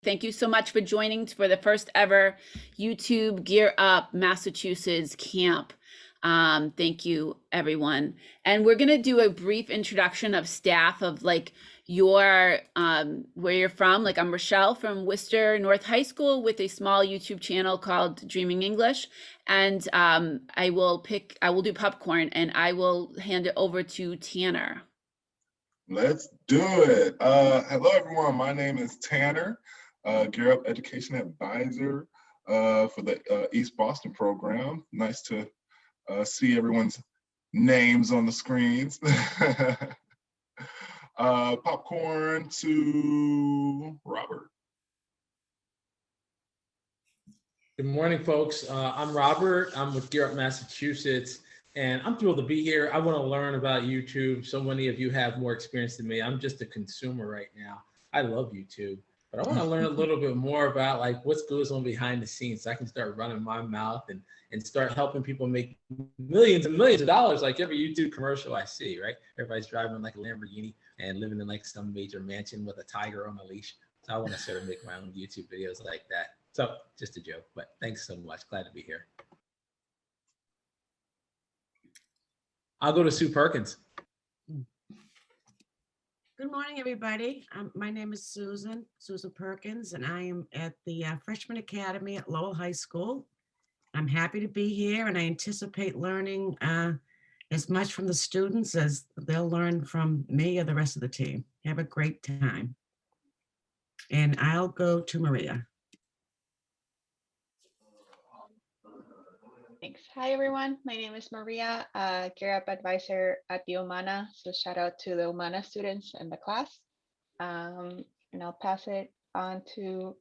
Thank you so much for joining for the first ever YouTube Gear Up Massachusetts camp. Thank you, everyone. And we're going to do a brief introduction of staff of like your where you're from. Like I'm Rochelle from Worcester North High School with a small YouTube channel called Dreaming English. And I will do popcorn and I will hand it over to Tanner. Let's do it. Hello, everyone. My name is Tanner, Gear Up Education Advisor for the East Boston program. Nice to see everyone's names on the screens. Popcorn to Robert. Good morning, folks. I'm Robert. I'm with Gear Up Massachusetts, and I'm thrilled to be here. I want to learn about YouTube. So many of you have more experience than me. I'm just a consumer right now. I love YouTube, but I want to learn a little bit more about like what goes on behind the scenes so I can start running my mouth and start helping people make millions and millions of dollars like every YouTube commercial I see, right? Everybody's driving like a Lamborghini and living in like some major mansion with a tiger on a leash. So I want to sort of make my own YouTube videos like that. So just a joke, but thanks so much. Glad to be here. I'll go to Sue Perkins. Good morning, everybody. My name is Susan Perkins, and I am at the Freshman Academy at Lowell High School. I'm happy to be here, and I anticipate learning as much from the students as they'll learn from me or the rest of the team. Have a great time. And I'll go to Maria. Thanks. Hi, everyone. My name is Maria, Gear Up Advisor at the Omana. So shout out to the Omana students in the class. And I'll pass it on to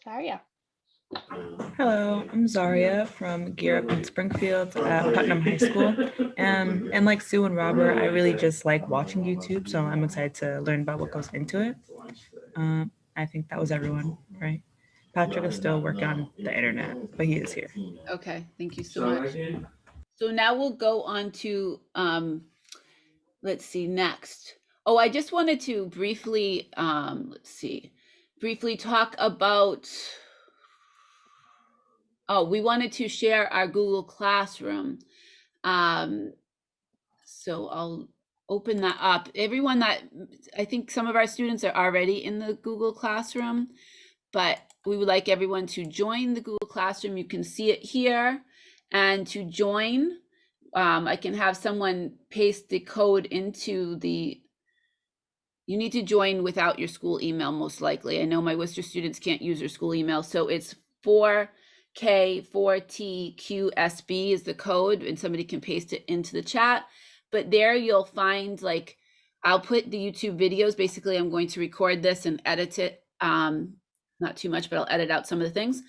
Zaria. Hello, I'm Zaria from Gear Up in Springfield at Putnam High School. And like Sue and Robert, I really just like watching YouTube, so I'm excited to learn about what goes into it. I think that was everyone, right? Patrick is still working on the internet, but he is here. Okay, thank you so much. So now we'll go on to, let's see, next. Oh, I just wanted to briefly, briefly talk about, we wanted to share our Google Classroom. So I'll open that up. Everyone I think some of our students are already in the Google Classroom, but we would like everyone to join the Google Classroom. You can see it here. And to join, I can have someone paste the code into the, you need to join without your school email, most likely. I know my Worcester students can't use their school email. So it's 4K4TQSB is the code, and somebody can paste it into the chat. But there you'll find, like, I'll put the YouTube videos. Basically, I'm going to record this and edit it. Not too much, but I'll edit out some of the things.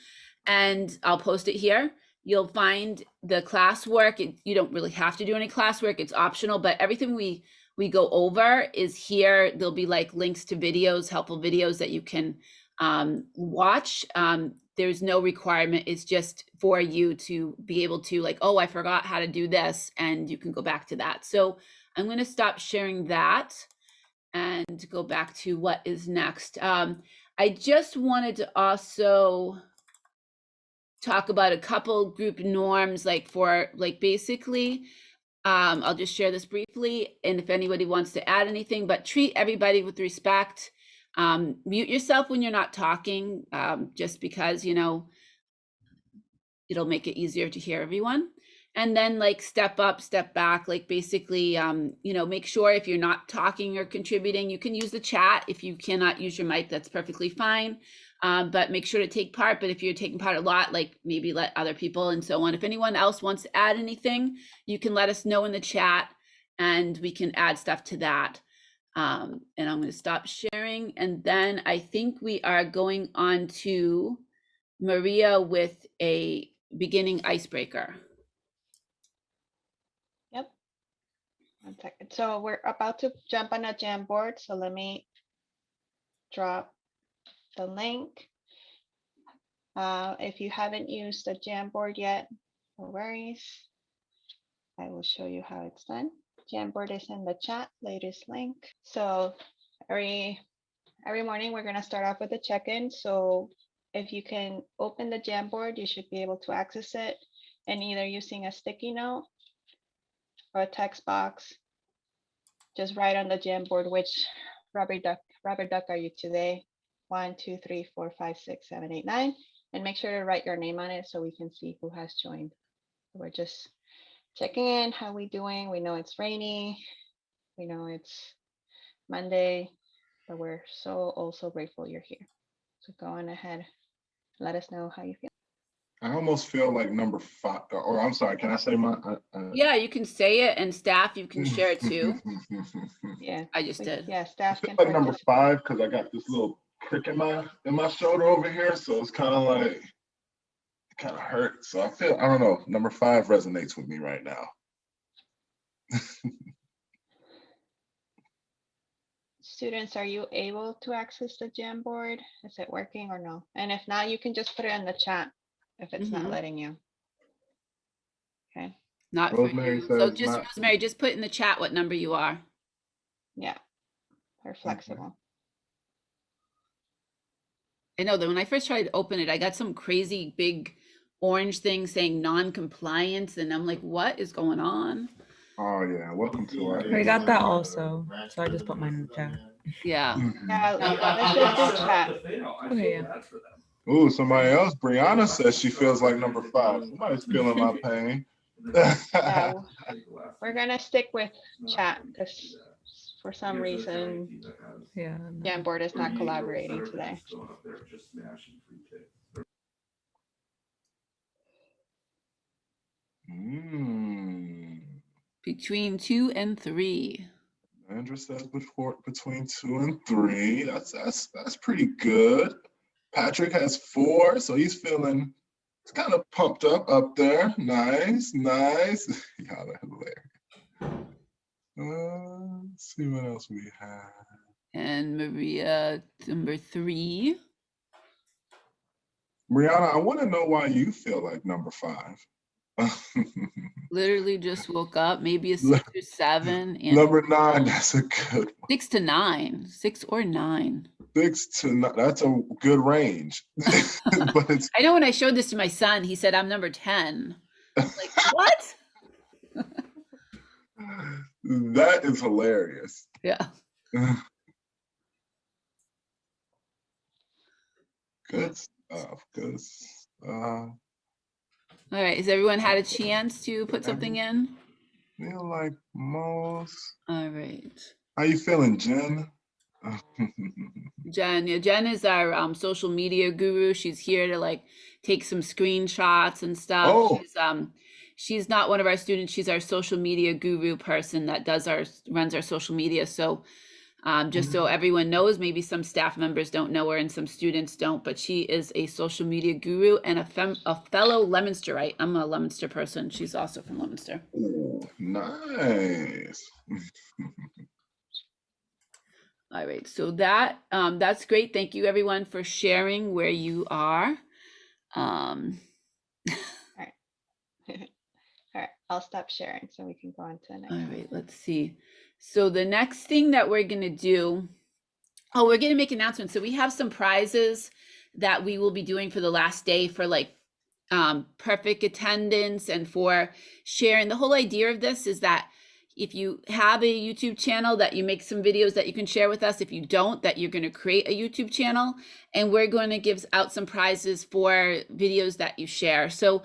And I'll post it here. You'll find the classwork. You don't really have to do any classwork. It's optional, but everything we go over is here. There'll be like links to videos, helpful videos that you can watch. There's no requirement. It's just for you to be able to like, oh, I forgot how to do this, and you can go back to that. So I'm going to stop sharing that and go back to what is next. I just wanted to also talk about a couple group norms, like for like basically, I'll just share this briefly, and if anybody wants to add anything, but treat everybody with respect. Mute yourself when you're not talking, just because, you know, it'll make it easier to hear everyone. And then like step up, step back, like basically, you know, make sure if you're not talking or contributing, you can use the chat. If you cannot use your mic, that's perfectly fine. But make sure to take part. But if you're taking part a lot, like maybe let other people and so on. If anyone else wants to add anything, you can let us know in the chat and we can add stuff to that. And I'm going to stop sharing. And then I think we are going on to Maria with a beginning icebreaker. Yep. 1 second. So we're about to jump on a Jamboard. So let me drop the link. If you haven't used the Jamboard yet, no worries. I will show you how it's done. Jamboard is in the chat, latest link. So every morning we're gonna start off with a check-in. So if you can open the Jamboard, you should be able to access it, and either using a sticky note or a text box, just write on the Jamboard which rubber duck are you today? 1, 2, 3, 4, 5, 6, 7, 8, 9, and make sure to write your name on it so we can see who has joined. We're just checking in. How we doing? We know it's rainy. We know it's Monday, but we're so also grateful you're here. So go on ahead, let us know how you feel. I almost feel like number 5, or I'm sorry, can I say my? Yeah, you can say it, and staff, you can share it too. Yeah, I just did. Yeah, I staff feel can like number participate. 5 because I got this little prick in my shoulder over here, so it's kind of like it kind of hurts. So I don't know. Number 5 resonates with me right now. Students, are you able to access the Jamboard? Is it working or no? And if not, you can just put it in the chat if it's not Mhm. letting you. Okay, Not for Rosemary you. So says just not. Rosemary, just put in the chat what number you are. yeah, we're flexible. I know that when I first tried to open it, I got some crazy big orange thing saying non-compliance, and I'm like, what is going on? Oh yeah, welcome to our. I got that also, so I just put mine in the chat. Yeah. Yeah, let's just do chat. Okay, yeah. Ooh, somebody else. Brianna says she feels like number 5. Somebody's feeling my pain. Yeah, we're gonna stick with chat because for some reason Yeah. Jamboard is not collaborating today. Between 2 and 3. Andrew says between 2 and 3. That's pretty good. Patrick has 4, so he's feeling kind of pumped up there. Nice. Y'all are hilarious. Let's see what else we have. And Maria, number 3. Brianna, I want to know why you feel like number 5. Literally just woke up, maybe a 6 or 7. And Number 9, that's a good one. 6 to 9, 6 or 9. 6 to 9, that's a good range. But it's. I know when I showed this to my son, he said, I'm number 10. I'm like, what? That is hilarious. Yeah. Good stuff. Good stuff. All right. Has everyone had a chance to put something in? Feel like most. All right. How you feeling, Jen? Jen, yeah, Jen is our social media guru. She's here to like take some screenshots and stuff. Oh. She's not one of our students. She's our social media guru person that runs our social media. So just so everyone knows, maybe some staff members don't know her and some students don't, but she is a social media guru and a fellow Leominsterite. I'm a Leominster person. She's also from Leominster. Ooh, nice. All right, so that's great. Thank you everyone for sharing where you are. All right, I'll stop sharing so we can go on to the next. All right, let's see. So the next thing that we're gonna do, we're gonna make announcements. So we have some prizes that we will be doing for the last day for like perfect attendance and for sharing. The whole idea of this is that if you have a YouTube channel, that you make some videos that you can share with us. If you don't, that you're going to create a YouTube channel, and we're going to give out some prizes for videos that you share. So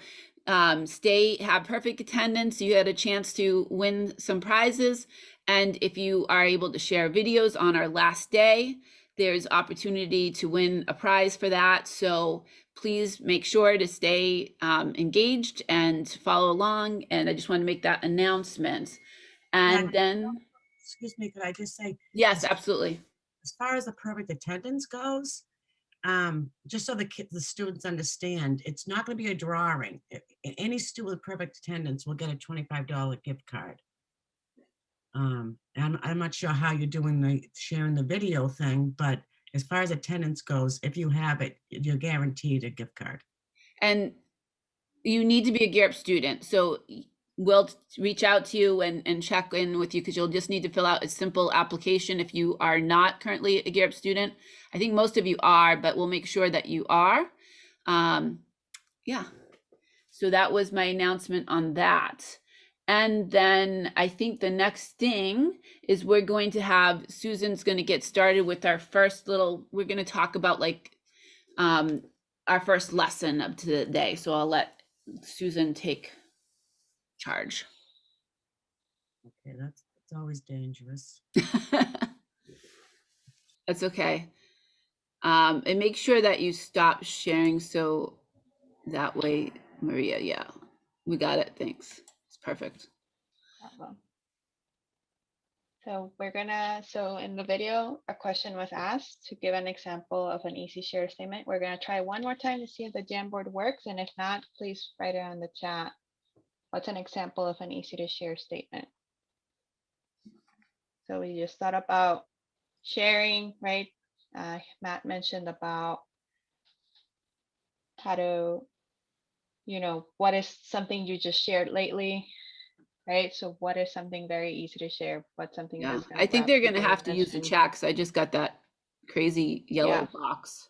have perfect attendance. You had a chance to win some prizes. And if you are able to share videos on our last day, there's opportunity to win a prize for that. So please make sure to stay engaged and follow along. And I just want to make that announcement. And then, Excuse me, could I just say? Yes, absolutely. As far as the perfect attendance goes, just so the students understand, it's not going to be a drawing. Any student with perfect attendance will get a $25 gift card. And I'm not sure how you're doing sharing the video thing, but as far as attendance goes, if you have it, you're guaranteed a gift card. And you need to be a Gear Up student. So we'll reach out to you and check in with you, because you'll just need to fill out a simple application if you are not currently a Gear Up student. I think most of you are, but we'll make sure that you are. Yeah. So that was my announcement on that. And then I think the next thing is we're going to have, Susan's going to get started with our first little, we're going to talk about like our first lesson of today. So I'll let Susan take charge. Okay, that's always dangerous. That's okay. And make sure that you stop sharing, so that way, Maria, yeah, we got it. Thanks. It's perfect. Problem. So in the video, a question was asked to give an example of an easy share statement. We're gonna try one more time to see if the Jamboard works, and if not, please write it on the chat. What's an example of an easy to share statement? So we just thought about sharing, right? Matt mentioned about how to, what is something you just shared lately, right? So what is something very easy to share? What's something Yeah, that's gonna I think grab they're gonna people's have to use the attention? chat, because I just got that crazy yellow box.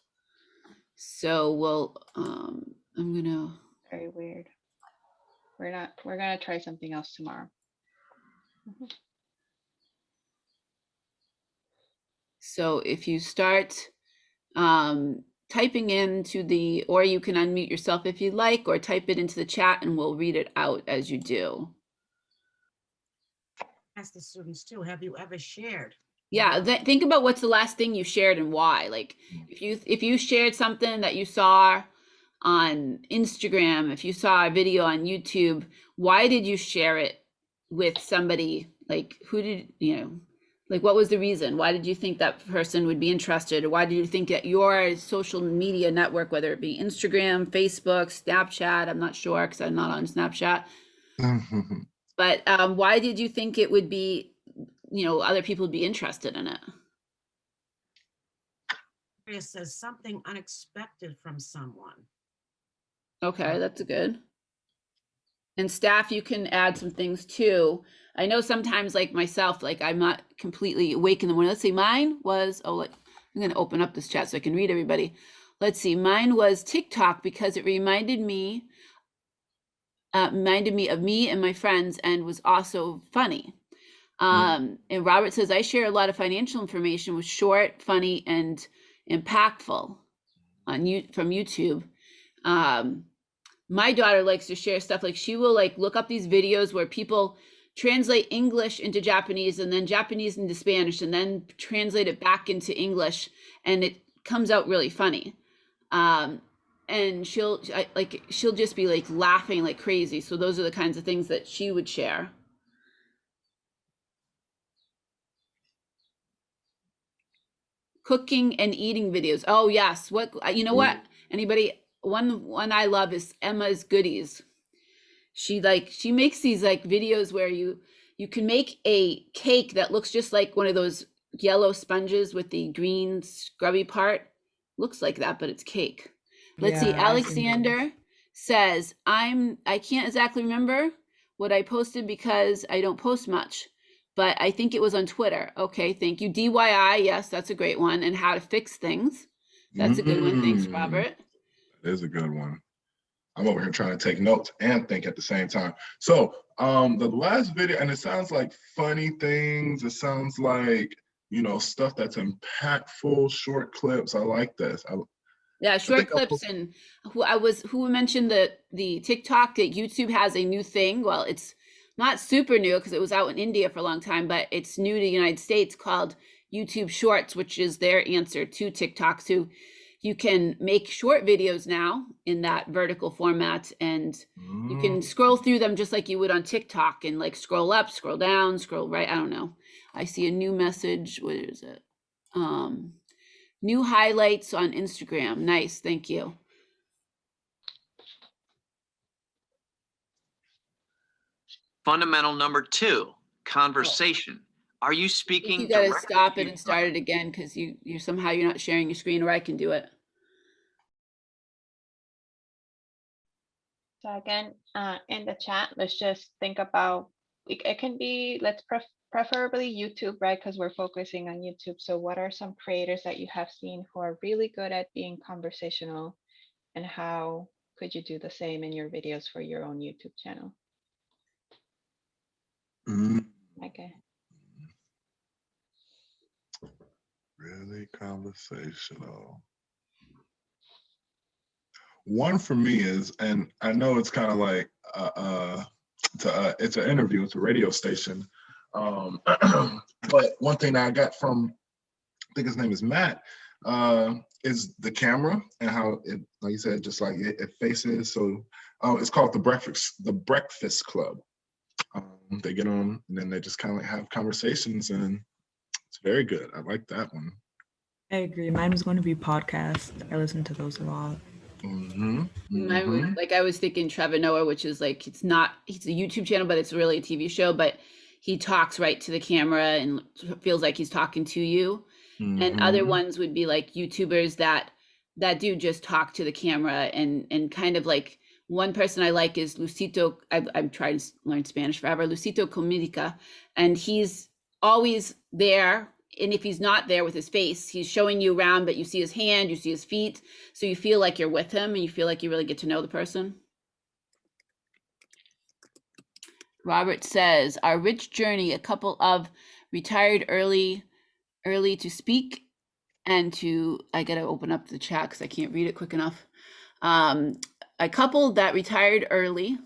So we'll, I'm gonna, Very weird. We're gonna try something else tomorrow. so if you start typing into the, or you can unmute yourself if you like, or type it into the chat and we'll read it out as you do. Ask the students too, have you ever shared? Yeah, think about what's the last thing you shared and why. Like if you shared something that you saw on Instagram, if you saw a video on YouTube, why did you share it with somebody? Like who did, like what was the reason? Why did you think that person would be interested? Or why did you think that your social media network, whether it be Instagram, Facebook, Snapchat, I'm not sure because I'm not on Snapchat, but why did you think it would be, other people would be interested in it? It says something unexpected from someone. Okay, that's a good. And staff, you can add some things too. I know sometimes like myself, like I'm not completely awake in the morning. Let's see, mine was, I'm gonna open up this chat so I can read everybody. Let's see, mine was TikTok because it reminded me of me and my friends and was also funny. And Robert says, I share a lot of financial information, was short, funny, and impactful from YouTube. My daughter likes to share stuff, like she will like look up these videos where people translate English into Japanese and then Japanese into Spanish and then translate it back into English, and it comes out really funny. And she'll just be like laughing like crazy. So those are the kinds of things that she would share. Cooking and eating videos. Oh yes. What, what? Anybody, one I love is Emma's Goodies. She makes these like videos where you can make a cake that looks just like one of those yellow sponges with the green scrubby part. Looks like that, but it's cake. Let's see. Alexander says, I can't exactly remember what I posted because I don't post much, but I think it was on Twitter. Okay, thank you. DIY, yes, that's a great one. And how to fix things. That's a good one. Thanks, Robert. That is a good one. I'm over here trying to take notes and think at the same time. So the last video, and it sounds like funny things. It sounds like, stuff that's impactful, short clips. I like this. Yeah, short clips. And who mentioned the TikTok, that YouTube has a new thing. Well, it's not super new because it was out in India for a long time, but it's new to the United States, called YouTube Shorts, which is their answer to TikTok. So you can make short videos now in that vertical format, and you can scroll through them just like you would on TikTok, and like scroll up, scroll down, scroll right. I don't know. I see a new message. What is it? New highlights on Instagram. Nice, thank you. Fundamental number 2, conversation. Are you speaking? You gotta stop it and start it again because you're somehow you're not sharing your screen, or I can do it. So again, in the chat, let's just think about, it can be, let's preferably YouTube, right? Because we're focusing on YouTube. So what are some creators that you have seen who are really good at being conversational, and how could you do the same in your videos for your own YouTube channel? Okay. Really conversational. One for me is, and I know it's kind of like, it's an interview, it's a radio station. But one thing that I got from, I think his name is Matt, is the camera and how it, like you said, just like it faces. So it's called the Breakfast Club. They get on and then they just kind of like have conversations, and it's very good. I like that one. I agree. Mine was going to be podcast. I listen to those a lot. Mine was, like, I was thinking Trevor Noah, which is like, it's a YouTube channel, but it's really a TV show, but he talks right to the camera and feels like he's talking to you. And other ones would be like YouTubers that do just talk to the camera, and kind of like, one person I like is Lucito. I'm trying to learn Spanish forever. Lucito Comunica, and he's always there. And if he's not there with his face, he's showing you around, but you see his hand, you see his feet. So you feel like you're with him and you feel like you really get to know the person. Robert says, our rich journey, a couple of retired early to speak and to, I got to open up the chat because I can't read it quick enough. A couple that retired early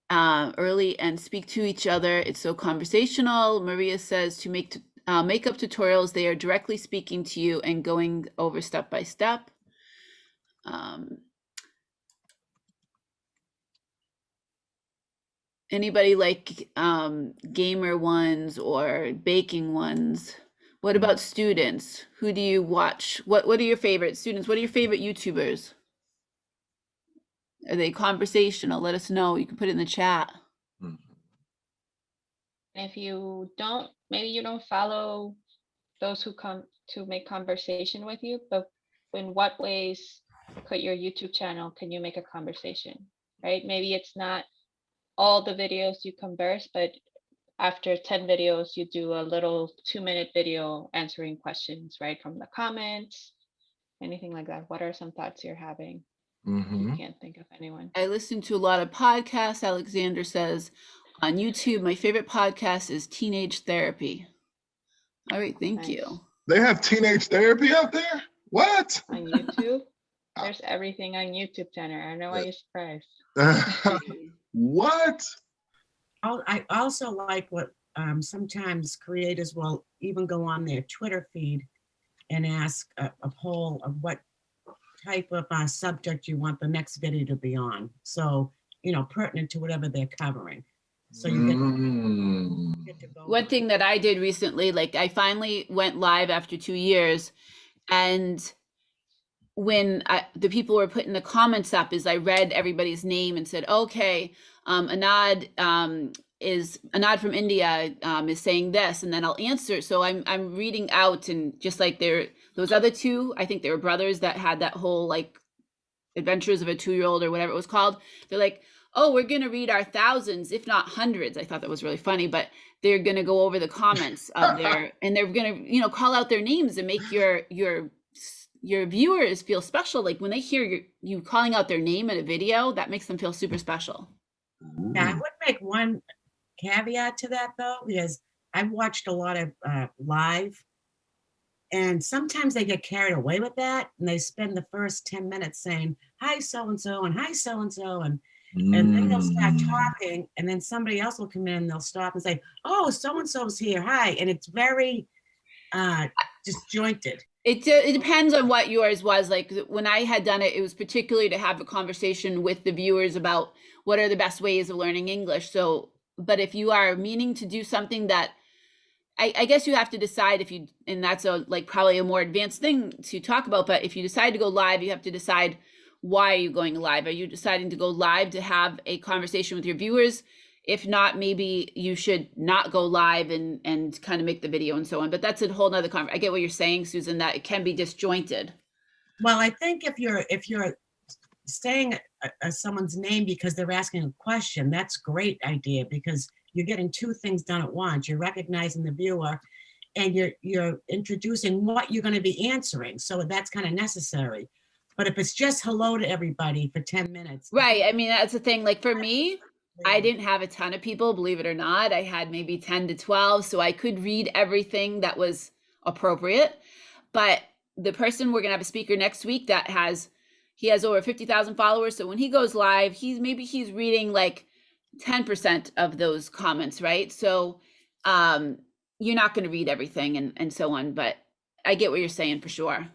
and speak to each other. It's so conversational. Maria says to make makeup tutorials. They are directly speaking to you and going over step by step. Anybody like gamer ones or baking ones? What about students? Who do you watch? What are your favorite students? What are your favorite YouTubers? Are they conversational? Let us know. You can put it in the chat. If you don't, maybe you don't follow those who come to make conversation with you, but in what ways could your YouTube channel, can you make a conversation, right? Maybe it's not all the videos you converse, but after 10 videos, you do a little 2-minute video answering questions, right? From the comments, anything like that. What are some thoughts you're having? You can't think of anyone. I listen to a lot of podcasts. Alexander says on YouTube, my favorite podcast is Teenage Therapy. All right, thank you. They have Teenage Therapy out there? What? On YouTube? There's everything on YouTube, Tanner. I know why you're surprised. What? I also like what sometimes creators will even go on their Twitter feed and ask a poll of what type of subject you want the next video to be on. So, pertinent to whatever they're covering. So you get to go. One thing that I did recently, like I finally went live after 2 years, and when the people were putting the comments up, is I read everybody's name and said, okay, Anad from India is saying this, and then I'll answer. So I'm reading out, and just like those other two, I think they were brothers that had that whole like Adventures of a 2-Year-Old or whatever it was called. They're like, oh, we're going to read our thousands, if not hundreds. I thought that was really funny, but they're going to go over the comments of and they're going to, call out their names and make your viewers feel special. Like when they hear you calling out their name in a video, that makes them feel super special. Yeah, I would make one caveat to that though, because I've watched a lot of live, and sometimes they get carried away with that, and they spend the first 10 minutes saying, hi, so-and-so, and hi, so-and-so, and then they'll start talking, and then somebody else will come in and they'll stop and say, oh, so-and-so's here, hi. And it's very disjointed. It depends on what yours was. Like when I had done it, it was particularly to have a conversation with the viewers about what are the best ways of learning English. So, but if you are meaning to do something that, I guess you have to decide and that's probably a more advanced thing to talk about, but if you decide to go live, you have to decide, why are you going live? Are you deciding to go live to have a conversation with your viewers? If not, maybe you should not go live and kind of make the video and so on. But that's a whole nother conversation. I get what you're saying, Susan, that it can be disjointed. Well, I think if you're saying someone's name because they're asking a question, that's a great idea, because you're getting two things done at once. You're recognizing the viewer, and you're introducing what you're going to be answering. So that's kind of necessary. But if it's just hello to everybody for 10 minutes. Right. I mean, that's the thing. Like for me, I didn't have a ton of people, believe it or not. I had maybe 10 to 12, so I could read everything that was appropriate. But the person, we're gonna have a speaker next week that he has over 50,000 followers. So when he goes live, he's reading like 10% of those comments, right? So you're not gonna read everything and so on, but I get what you're saying for sure.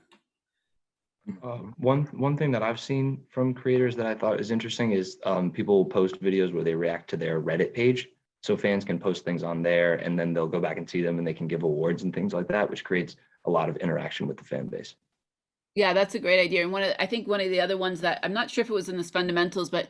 One thing that I've seen from creators that I thought is interesting is people post videos where they react to their Reddit page. So fans can post things on there and then they'll go back and see them and they can give awards and things like that, which creates a lot of interaction with the fan base. Yeah, that's a great idea. And I think one of the other ones that I'm not sure if it was in this fundamentals, but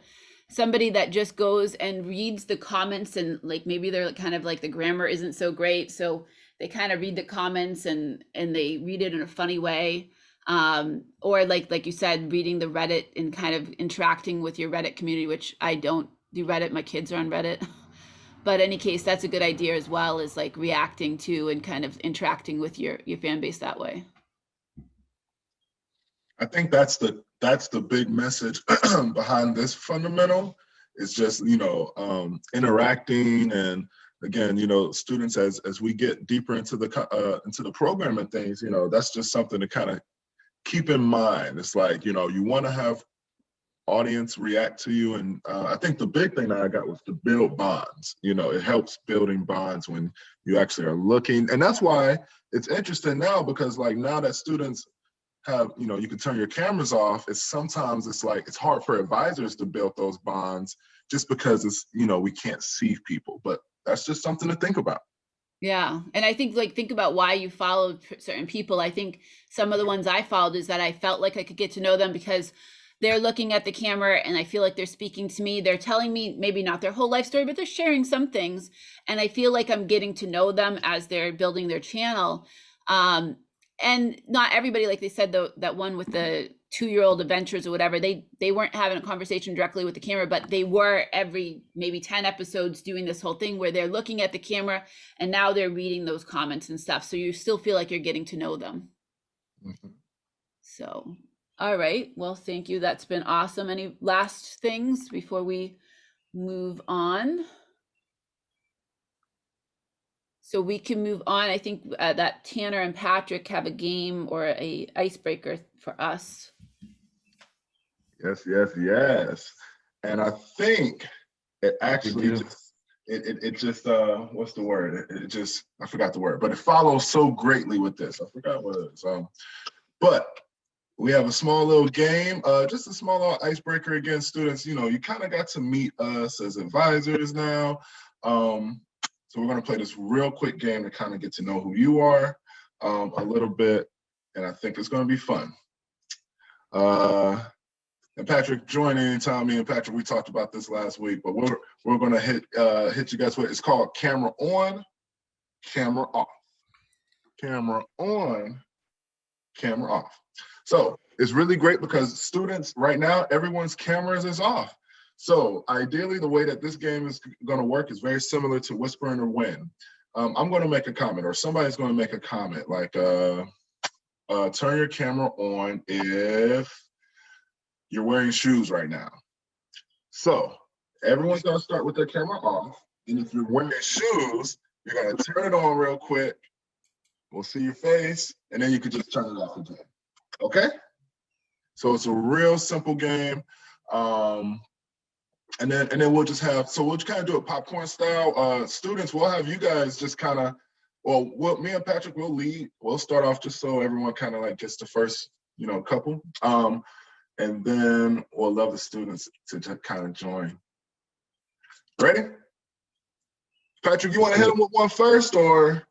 somebody that just goes and reads the comments, and like maybe they're kind of like the grammar isn't so great, so they kind of read the comments and they read it in a funny way. Or like you said, reading the Reddit and kind of interacting with your Reddit community, which I don't do Reddit. My kids are on Reddit. But in any case, that's a good idea as well, is like reacting to and kind of interacting with your fan base that way. I think that's the big message behind this fundamental. It's just, interacting, and again, students, as we get deeper into the program and things, that's just something to kind of keep in mind. It's like, you want to have audience react to you. And I think the big thing that I got was to build bonds. It helps building bonds when you actually are looking. And that's why it's interesting now, because like now that students have, you can turn your cameras off, sometimes it's like, it's hard for advisors to build those bonds just because it's, we can't see people, but that's just something to think about. Yeah. And I think think about why you followed certain people. I think some of the ones I followed is that I felt like I could get to know them because they're looking at the camera and I feel like they're speaking to me. They're telling me maybe not their whole life story, but they're sharing some things. And I feel like I'm getting to know them as they're building their channel. And not everybody, like they said, that one with the 2-year-old adventures or whatever, they weren't having a conversation directly with the camera, but they were every maybe 10 episodes doing this whole thing where they're looking at the camera and now they're reading those comments and stuff. So you still feel like you're getting to know them. Mm-hmm. So, all right. Well, thank you. That's been awesome. Any last things before we move on? So we can move on. I think that Tanner and Patrick have a game or a icebreaker for us. Yes. And I think it actually just what's the word? I forgot the word, but it follows so greatly with this. I forgot what it is. But we have a small little game, just a small little icebreaker against students. You kind of got to meet us as advisors now. So we're going to play this real quick game to kind of get to know who you are a little bit, and I think it's going to be fun. And Patrick, join anytime. Me and Patrick, we talked about this last week, but we're going to hit you guys with. It's called camera on, camera off. Camera on, camera off. So it's really great because students right now, everyone's cameras is off. So ideally, the way that this game is going to work is very similar to Whisper or Win. I'm going to make a comment, or somebody's going to make a comment like, turn your camera on if you're wearing shoes right now. So everyone's going to start with their camera off. And if you're wearing shoes, you're going to turn it on real quick. We'll see your face, and then you can just turn it off again. Okay? So it's a real simple game. And then we'll just have, so we'll just kind of do it popcorn style. Students, we'll have you guys just kind of, me and Patrick will lead. We'll start off just so everyone kind of like gets the first, couple. And then we'll love the students to just kind of join. Ready? Patrick, you want to hit them with one first, or?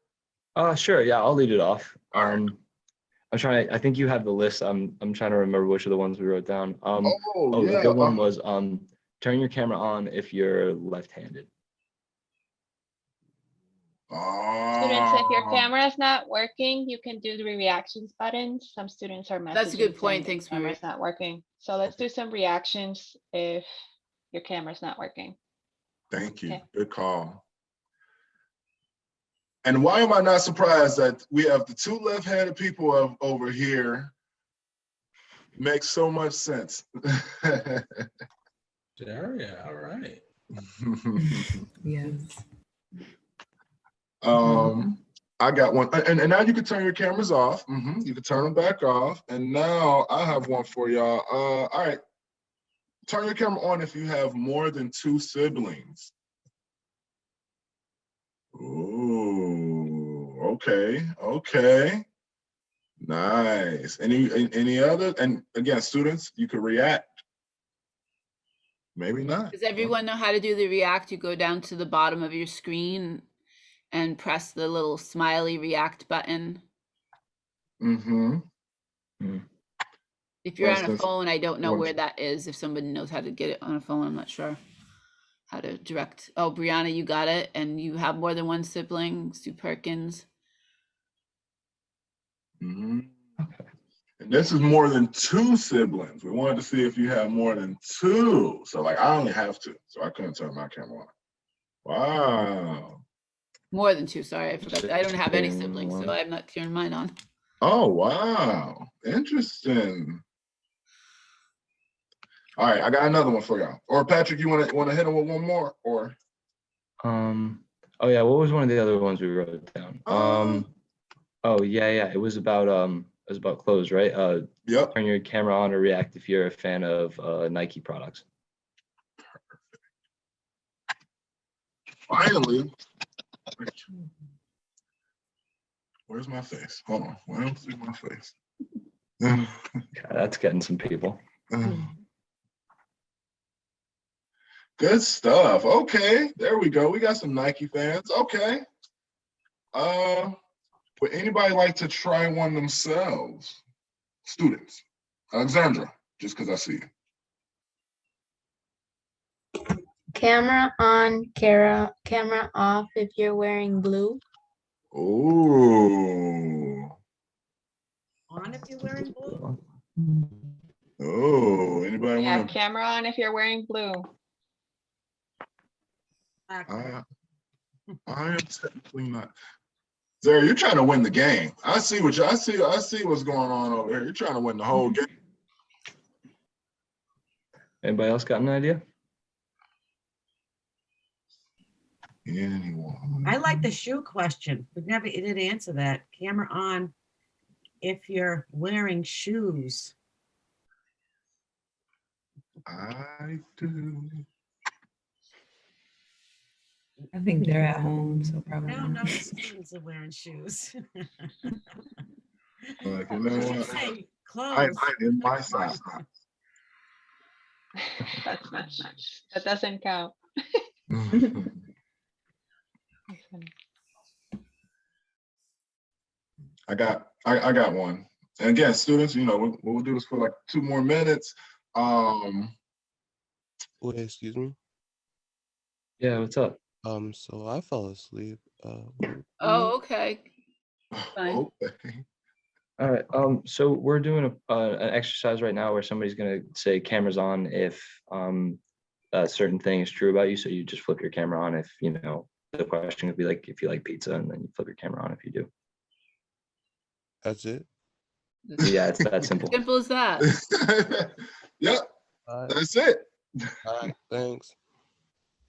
Sure. Yeah, I'll lead it off. I think you have the list. I'm trying to remember which of the ones we wrote down. Yeah. The good one was turn your camera on if you're left-handed. Students, if your Oh, camera is not working, you can do the reactions button. Some students are messaging. That's a good point. saying their Thanks, Maria. camera's not working. So let's do some reactions if your camera's not working. thank you. Okay. Good call. And why am I not surprised that we have the two left-handed people over here? Makes so much sense. Daria, all right. Yes. I got one, and now you can turn your cameras off. You can turn them back off. And now I have one for y'all. All right, turn your camera on if you have more than 2 siblings. Ooh, okay. Nice. Any other? And again, students, you could react. Maybe not. Does everyone know how to do the react? You go down to the bottom of your screen and press the little smiley react button. If you're on a phone, I don't know where that is. If somebody knows how to get it on a phone, I'm not sure how to direct. Oh, Brianna, you got it. And you have more than 1 sibling, Sue Perkins. Okay. And this is more than 2 siblings. We wanted to see if you have more than 2. So like I only have 2, so I couldn't turn my camera on. Wow. More than 2, sorry, I forgot. I don't have any siblings, so I'm not turning mine on. Oh, wow. Interesting. All right, I got another one for y'all. Or Patrick, you want to hit him with one more? Or oh yeah, what was one of the other ones we wrote down? Oh yeah, it was about clothes, right? Yep. Turn your camera on to react if you're a fan of Nike products. Finally. Where's my face? Hold on. Why don't I see my face? Yeah, that's getting some people. Good stuff. Okay, there we go. We got some Nike fans. Okay. Would anybody like to try one themselves? Students. Alexandra, just because I see you. Camera on, camera off if you're wearing blue. Oh. On if you're wearing blue? Oh, anybody Yeah, want to? camera on if you're wearing blue. I am technically not. Zara, you're trying to win the game. I see what I see what's going on over here. You're trying to win the whole game. Anybody else got an idea? Anyone? I like the shoe question. We never did answer that. Camera on if you're wearing shoes. I do. I think they're at home, so probably No, not. the students are wearing shoes. Like, you know what? Say I clothes. in my size. That's not much. That doesn't count. I got one. And again, students, you know, we'll do this for like 2 more minutes. Wait, excuse me. Yeah, what's up? So I fell asleep. Oh, okay. Fine. Okay. All right. So we're doing an exercise right now where somebody's gonna say cameras on if a certain thing is true about you. So you just flip your camera on if you know the question would be like if you like pizza, and then you flip your camera on if you do. That's it. Yeah, it's that simple. Simple as that. Yep. That's it. All right, thanks.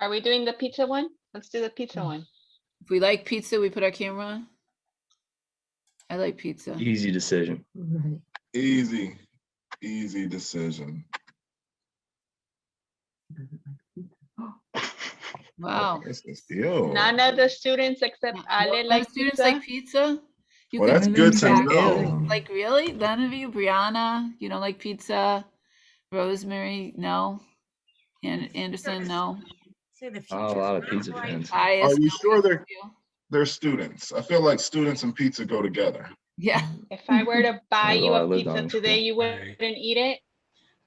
Are we doing the pizza one? Let's do the pizza one. If we like pizza, we put our camera on. I like pizza. Easy decision. Easy decision. Wow. Ew. None of the students except Ale like students pizza. like pizza. You Well, could that's good to check. know. Like really? None of you, Brianna, you don't like pizza. Rosemary, no. And Anderson, no. Say the Oh, a lot of pizza fans. Are you sure they're students? I feel like students and pizza go together. Yeah. If I were to buy That's you all I a lived pizza on. today, you wouldn't eat it.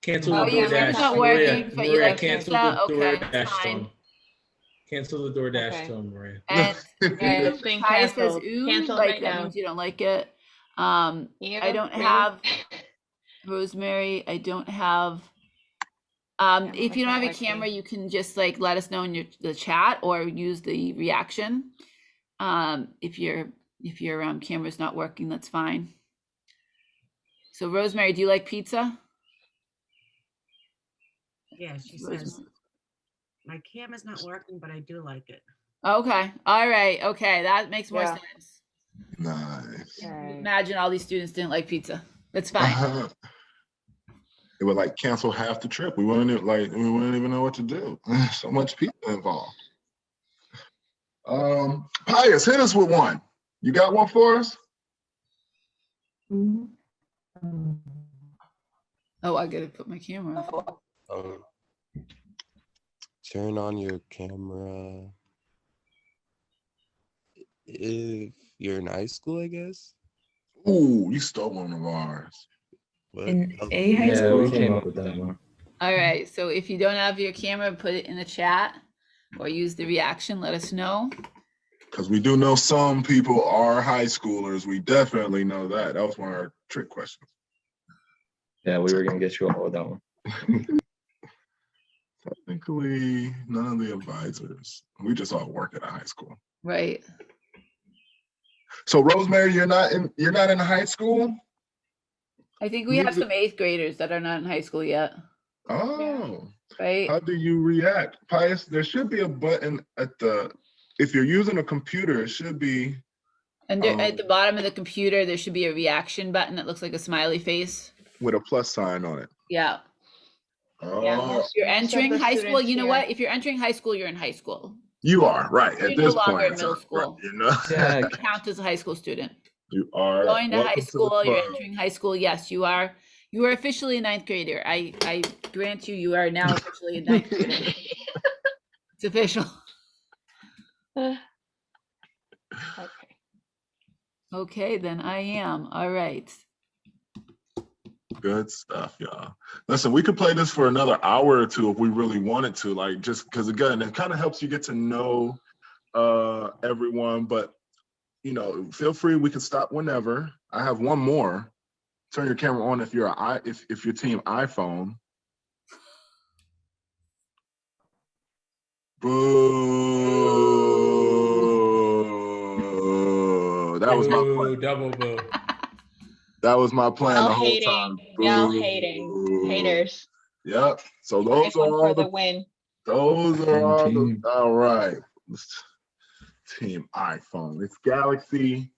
Cancel Oh, the your DoorDash. phone's not working, Maria, but you like cancel pizza? the Okay, DoorDash fine. song. Cancel the DoorDash Okay. to him, Maria. And It's being Pius says, canceled. ooh, Cancel it like right that now. means you don't like it. I Yeah, don't really? have Rosemary. I don't have. If you don't have a camera, you can just like let us know in the chat or use the reaction. If your camera's not working, that's fine. So Rosemary, do you like pizza? Yeah, she says, my camera's not working, but I do like it. Okay. All right. Okay. That makes more Yeah. sense. Nice. Right. Imagine all these students didn't like pizza. That's fine. It would like cancel half the trip. We wouldn't even know what to do. So much people involved. Pius, hit us with one. You got one for us? Oh, I gotta put my camera off. Turn on your camera if you're in high school, I guess. Ooh, you stole one of ours. What? In A high Yeah, school? we came up with that one. All right. So if you don't have your camera, put it in the chat or use the reaction. Let us know. Because we do know some people are high schoolers. We definitely know that. That was one of our trick questions. Yeah, we were gonna get you all with that one. Technically, none of the advisors. We just all work at a high school. Right. So Rosemary, you're not in high school? I think we have some 8th graders that are not in high school yet. Oh. Right. How do you react? Pius, there should be a button if you're using a computer, it should be. And at the bottom of the computer, there should be a reaction button that looks like a smiley face. With a plus sign on it. Yeah. Oh. Yeah, If you're entering high school, you know here. what? If you're entering high school, you're in high school. You are, right. At You're this no longer point in middle school. right, you know? Yeah, You count as a high school student. You are. Going to high Welcome school, the you're club. entering high school. Yes, you are. You are officially a 9th grader. I grant you, you are now officially a 9th grader. It's official. Okay. Okay, then I am. All right. Good stuff, y'all. Listen, we could play this for another hour or two if we really wanted to, like, just because again, it kind of helps you get to know everyone, but you know, feel free, we can stop whenever. I have one more. Turn your camera on if you're if your team iPhone. Boo. That was my plan. Double boo. That was my plan Y'all the whole hating. time. Y'all Boo. hating. Haters. Yep. So those Nice are one for all the win. those are all the, Team. all right. Team iPhone. It's Galaxy.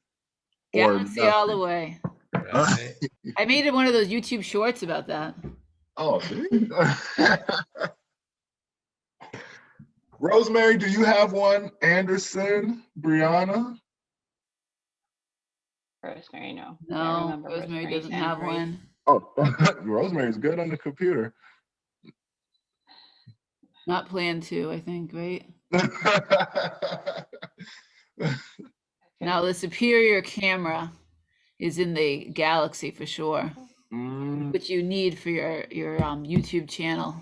Galaxy or all the nothing. way. Right. I made one of those YouTube shorts about that. Oh, see? Rosemary, do you have one? Anderson, Brianna? Rosemary, no. I No, remember Rosemary Rosemary's doesn't have Android. one. Oh, Rosemary's good on the computer. Not planned to, I think, right? Now the superior camera is in the Galaxy for sure, which you need for your YouTube channel.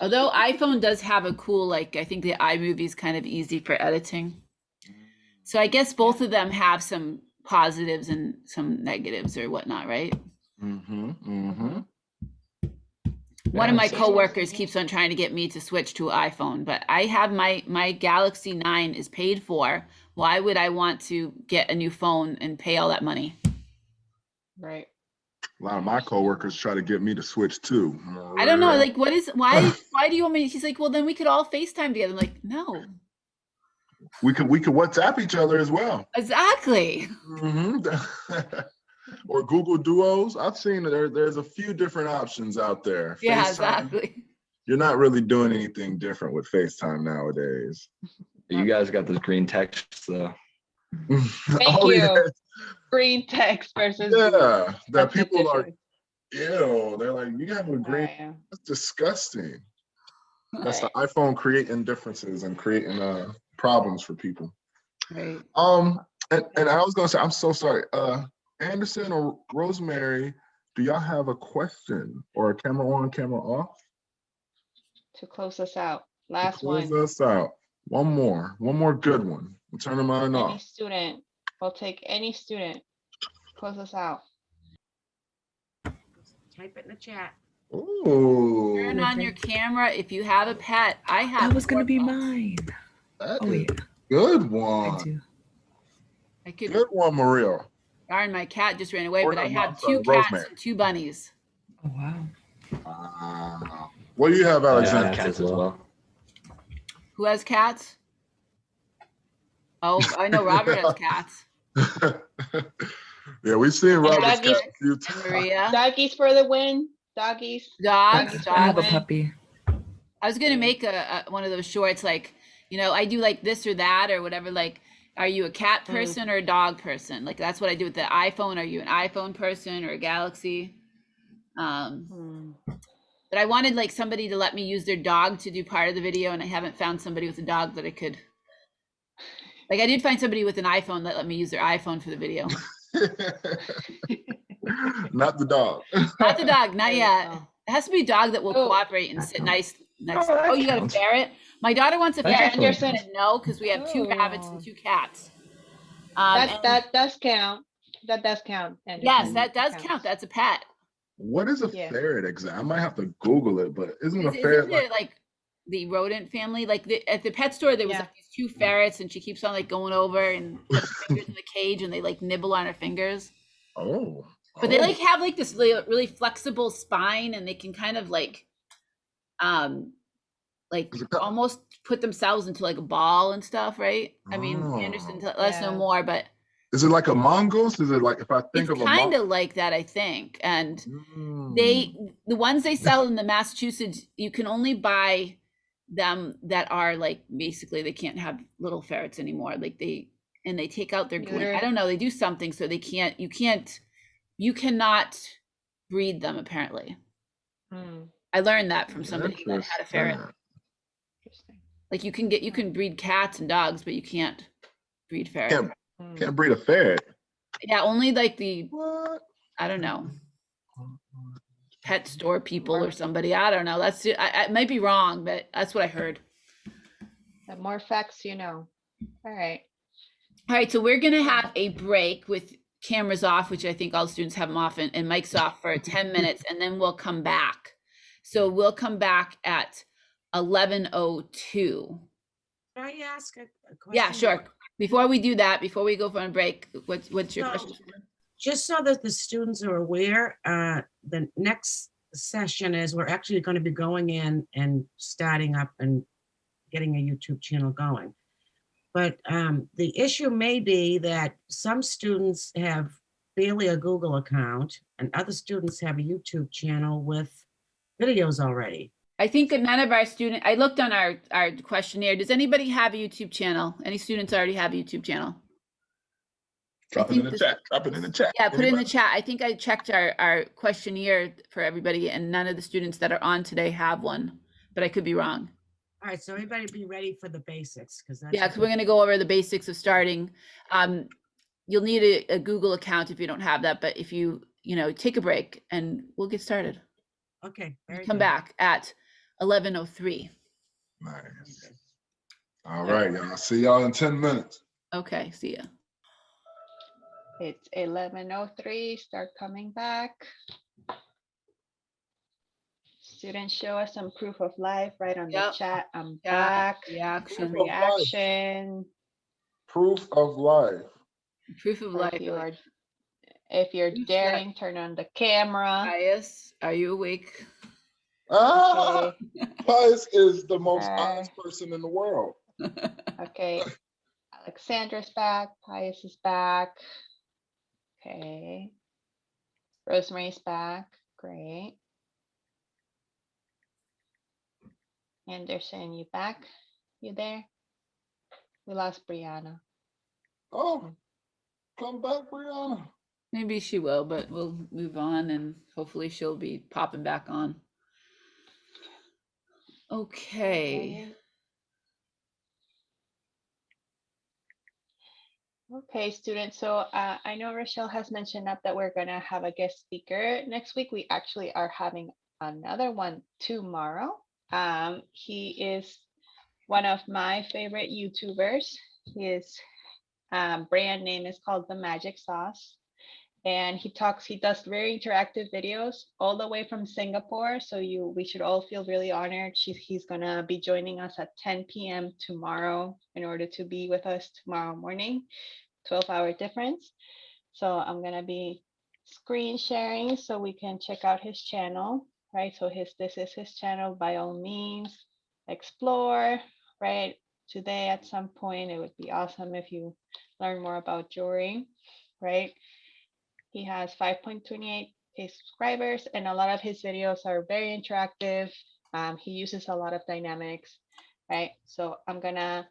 Although iPhone does have a cool, like, I think the iMovie is kind of easy for editing. So I guess both of them have some positives and some negatives or whatnot, right? One of my coworkers keeps on trying to get me to switch to iPhone, but I have my Galaxy 9 is paid for. Why would I want to get a new phone and pay all that money? Right. A lot of my coworkers try to get me to switch too. I don't know. Like, why do you want me? He's like, well, then we could all FaceTime together. I'm like, no. We could WhatsApp each other as well. Exactly. Or Google Duos. I've seen there's a few different options out there. Yeah, FaceTime, exactly. you're not really doing anything different with FaceTime nowadays. You guys got those green texts though. Thank you. Yeah. Green text versus Yeah, that people are, different. ew, they're like, you have a green, Yeah. that's disgusting. That's the iPhone creating differences and creating problems for people. Right. And I was gonna say, I'm so sorry. Anderson or Rosemary, do y'all have a question or a camera on, camera off? To close us out. Last Close one. us out. One more good one. We'll turn mine Any off. student. We'll take any student. Close us out. Type it in the chat. Ooh, Turn on your camera if you have a pet. I have. That was gonna 4 be pets. mine. that Oh is wait, good I one. do. I could. Good one, Maria. Darn, my cat just ran away, Or but I no, I'm have sorry, 2 cats Rosemary. and 2 bunnies. Oh wow. What do you have, I have Alexander? cats as well. Who has cats? Oh, I know Robert has cats. Yeah, we've seen Robert's doggies. cat a few And times. Maria. Doggies for the win. Doggies. Dogs. Doggies I have a win. puppy. I was gonna make a one of those shorts, like, you know, I do like this or that or whatever. Like, are you a cat person or a dog person? Like, that's what I do with the iPhone. Are you an iPhone person or a Galaxy? But I wanted like somebody to let me use their dog to do part of the video, and I haven't found somebody with a dog that I could. Like, I did find somebody with an iPhone that let me use their iPhone for the video. Not the dog. Not the dog, not There you yet. go. It has to be a dog that will Oh. cooperate and sit nice next. Oh, that Oh, you got a counts. ferret? My daughter wants a That ferret. definitely Anderson. I said no, because we have 2 rabbits and 2 cats. That does count. That does count. Anderson. Yes, that does counts. count. That's a pet. What is a Yeah. ferret exactly? I might have to Google it, but isn't a Isn't ferret it like the rodent family? Like at the pet store, there was Yeah. like these 2 ferrets, and she keeps on like going over and putting her fingers in the cage, and they like nibble on her fingers. Oh. But they like have like this really flexible spine, and they can kind of like almost put themselves into like a ball and stuff, right? I mean, Anderson, let us know Yeah. more, but Is it like a mongoose? Is it like if I think it's of a kind mongoose? of like that, I think. And the ones they sell in the Massachusetts, you can only buy them that are like, basically they can't have little ferrets anymore. Like they take out their gland. I don't know, they do something so they can't, you cannot breed them apparently. I learned that from somebody that had a ferret. Interesting. Like you can breed cats and dogs, but you can't breed ferrets. Can't breed a ferret. Yeah, only like the What? I don't know, pet store people or somebody. I don't know. That's I might be wrong, but that's what I heard. The more facts you know. All right. All right, so we're gonna have a break with cameras off, which I think all students have them off, and mics off for 10 minutes, and then we'll come back. So we'll come back at 11:02. Can I ask a question? Yeah, sure. Before we do that, before we go for a break, what's your So, question? Just so that the students are aware, the next session is we're actually going to be going in and starting up and getting a YouTube channel going. But the issue may be that some students have barely a Google account and other students have a YouTube channel with videos already. I think that none of our students, I looked on our questionnaire. Does anybody have a YouTube channel? Any students already have a YouTube channel? Drop it in the chat. Drop it in the chat. Yeah, put it in the chat. I think I checked our questionnaire for everybody, and none of the students that are on today have one, but I could be wrong. All right, so everybody be ready for the basics, because that's Yeah, because we're going to go over the basics of starting. You'll need a Google account if you don't have that, but if you take a break and we'll get started. okay. Very Come good. back at 11:03. Nice. All right, y'all. See y'all in 10 minutes. Okay, see ya. It's 11:03. Start coming back. Students, show us some proof of life right on the chat. I'm back. Reaction. Reaction. Proof of life. Proof of life. If you're daring, turn on the camera. Pius, are you awake? Ah, Okay. Pius is the most honest person in the world. Okay. Alexandra's back. Pius is back. Okay. Rosemary's back. Great. Anderson, you back? You there? We lost Brianna. Oh, come back, Brianna. Maybe she will, but we'll move on and hopefully she'll be popping back on. Okay. Okay, students. So I know Rochelle has mentioned that we're going to have a guest speaker next week. We actually are having another one tomorrow. He is one of my favorite YouTubers. His brand name is called The Magic Sauce. And he does very interactive videos all the way from Singapore. So we should all feel really honored. He's gonna be joining us at 10 p.m. tomorrow in order to be with us tomorrow morning, 12-hour difference. So I'm gonna be screen sharing so we can check out his channel, right? So this is his channel. By all means, explore, right? Today at some point, it would be awesome if you learn more about jewelry, right? He has 5.28K subscribers, and a lot of his videos are very interactive. He uses a lot of dynamics, right? So I'm gonna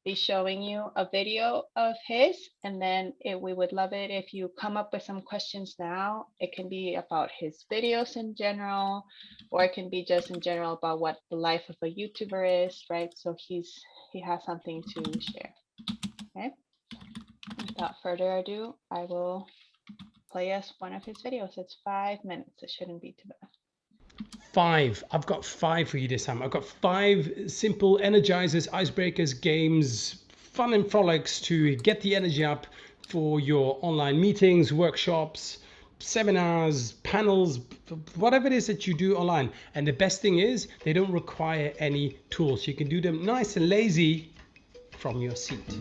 be showing you a video of his, and then we would love it if you come up with some questions now. It can be about his videos in general, or it can be just in general about what the life of a YouTuber is, right? So he has something to share. Okay. Without further ado, I will play us one of his videos. It's 5 minutes. It shouldn't be too bad. I've got 5 for you this time. I've got 5 simple energizers, icebreakers, games, fun and frolics to get the energy up for your online meetings, workshops, seminars, panels, whatever it is that you do online. And the best thing is they don't require any tools. You can do them nice and lazy from your seat.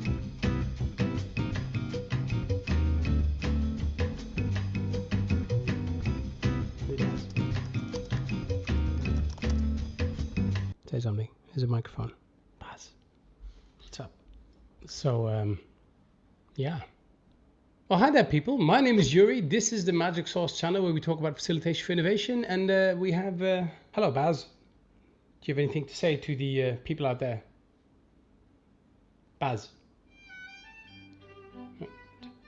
Say something. Here's a microphone. Pass. What's up? So, yeah. Well, hi there, people. My name is Yuri. This is the Magic Sauce channel where we talk about facilitation for innovation. And we have... hello, Baz. Do you have anything to say to the people out there? Baz.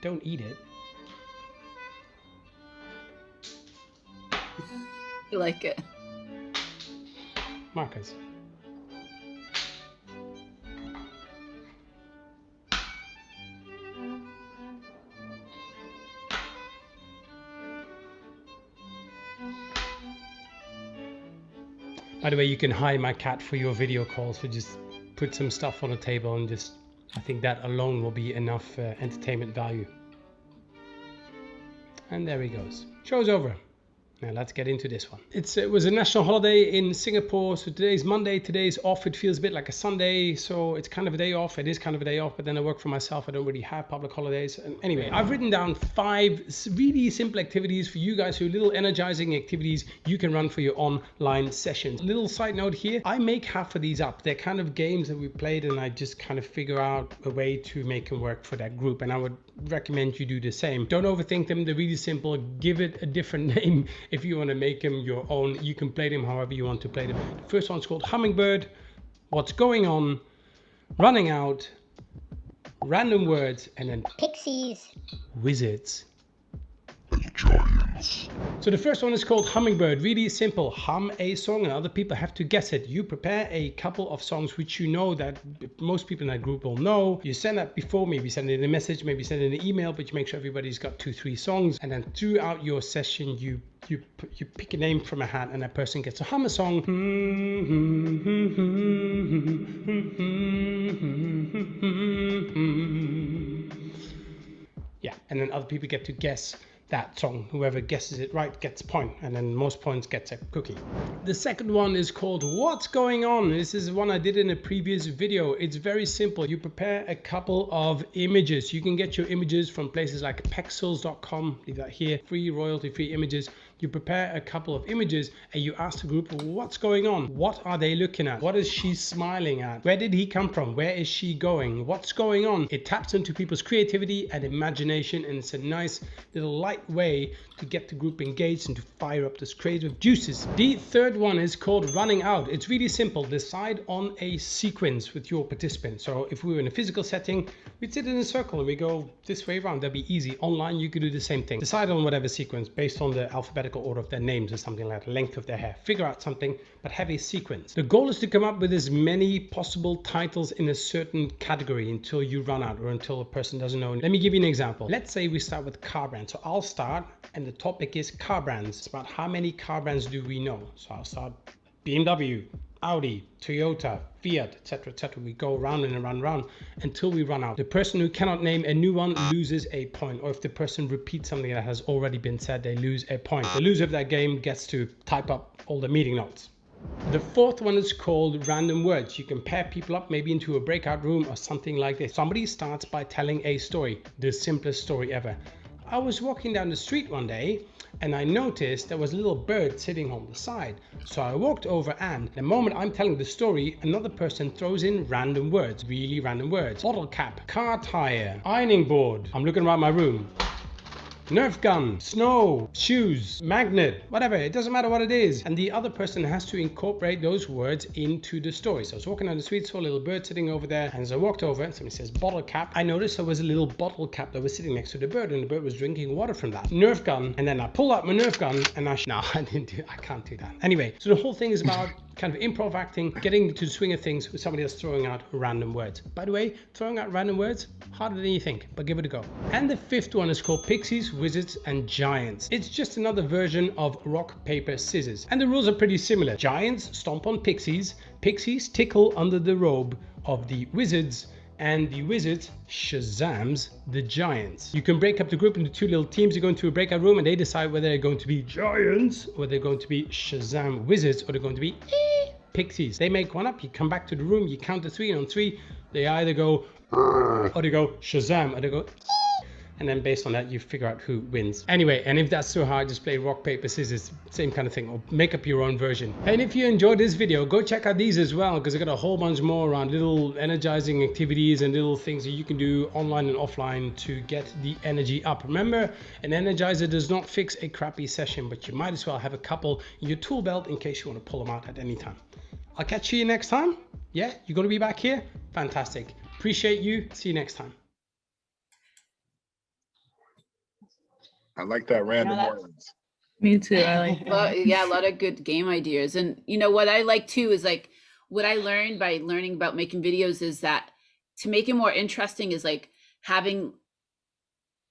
Don't eat it. You like it. Marcus. By the way, you can hire my cat for your video calls. So just put some stuff on the table and just, I think that alone will be enough entertainment value. And there he goes. Show's over. Now let's get into this one. It was a national holiday in Singapore, so today's Monday, today's off. It feels a bit like a Sunday, so it's kind of a day off. It is kind of a day off, but then I work for myself. I don't really have public holidays. And anyway, I've written down 5 really simple activities for you guys, so little energizing activities you can run for your online sessions. Little side note here, I make half of these up. They're kind of games that we played, and I just kind of figure out a way to make them work for that group, and I would recommend you do the same. Don't overthink them. They're really simple. Give it a different name. If you want to make them your own, you can play them however you want to play them. The first one's called Hummingbird, What's Going On, Running Out, Random Words, and then Pixies, Wizards. So the first one is called Hummingbird. Really simple. Hum a song and other people have to guess it. You prepare a couple of songs which you know that most people in that group will know. You send that before, maybe send it in a message, maybe send it in an email, but you make sure everybody's got 2-3 songs. And then throughout your session, you pick a name from a hat and that person gets to hum a song. Yeah, and then other people get to guess that song. Whoever guesses it right gets a point, and then most points gets a cookie. The second one is called What's Going On? This is one I did in a previous video. It's very simple. You prepare a couple of images. You can get your images from places like pexels.com. Leave that here. Free, royalty-free images. You prepare a couple of images and you ask the group, what's going on? What are they looking at? What is she smiling at? Where did he come from? Where is she going? What's going on? It taps into people's creativity and imagination, and it's a nice little light way to get the group engaged and to fire up those creative juices. The third one is called Running Out. It's really simple. Decide on a sequence with your participants. So if we were in a physical setting, we'd sit in a circle and we go this way around. That'd be easy. Online, you could do the same thing. Decide on whatever sequence based on the alphabetical order of their names or something like the length of their hair. Figure out something, but have a sequence. The goal is to come up with as many possible titles in a certain category until you run out or until a person doesn't know. Let me give you an example. Let's say we start with car brands. So I'll start, and the topic is car brands. It's about how many car brands do we know. So I'll start BMW, Audi, Toyota, Fiat, etc. We go round and round until we run out. The person who cannot name a new one loses a point, or if the person repeats something that has already been said, they lose a point. The loser of that game gets to type up all the meeting notes. The fourth one is called random words. You can pair people up maybe into a breakout room or something like this. Somebody starts by telling a story, the simplest story ever. I was walking down the street one day and I noticed there was a little bird sitting on the side. So I walked over, and the moment I'm telling the story, another person throws in random words, really random words. Bottle cap, car tire, ironing board. I'm looking around my room. Nerf gun, snow, shoes, magnet, whatever, it doesn't matter what it is. And the other person has to incorporate those words into the story. So I was walking down the street, saw a little bird sitting over there, and as I walked over, somebody says bottle cap. I noticed there was a little bottle cap that was sitting next to the bird, and the bird was drinking water from that. Nerf gun, and then I pull out my Nerf gun, and I can't do that. Anyway, so the whole thing is about kind of improv acting, getting into the swing of things with somebody that's throwing out random words. By the way, throwing out random words, harder than you think, but give it a go. And the fifth one is called Pixies, Wizards and Giants. It's just another version of rock, paper, scissors. And the rules are pretty similar. Giants stomp on pixies, pixies tickle under the robe of the wizards, and the wizard shazams the giants. You can break up the group into two little teams. You go into a breakout room and they decide whether they're going to be giants, or they're going to be shazam wizards, or they're going to be pixies. They make one up, you come back to the room, you count to three, and on three, they either go or they go shazam, or they go, and then based on that you figure out who wins. Anyway, and if that's too hard, just play rock, paper, scissors, same kind of thing, or make up your own version. And if you enjoyed this video, go check out these as well, because I got a whole bunch more around little energizing activities and little things that you can do online and offline to get the energy up. Remember, an energizer does not fix a crappy session, but you might as well have a couple in your tool belt in case you want to pull them out at any time. I'll catch you next time. Yeah, you're going to be back here? Fantastic. Appreciate you. See you next time. I like that random words. Me too. I like that. Yeah, a lot of good game ideas. And you know what I like too is like what I learned by learning about making videos is that to make it more interesting is like having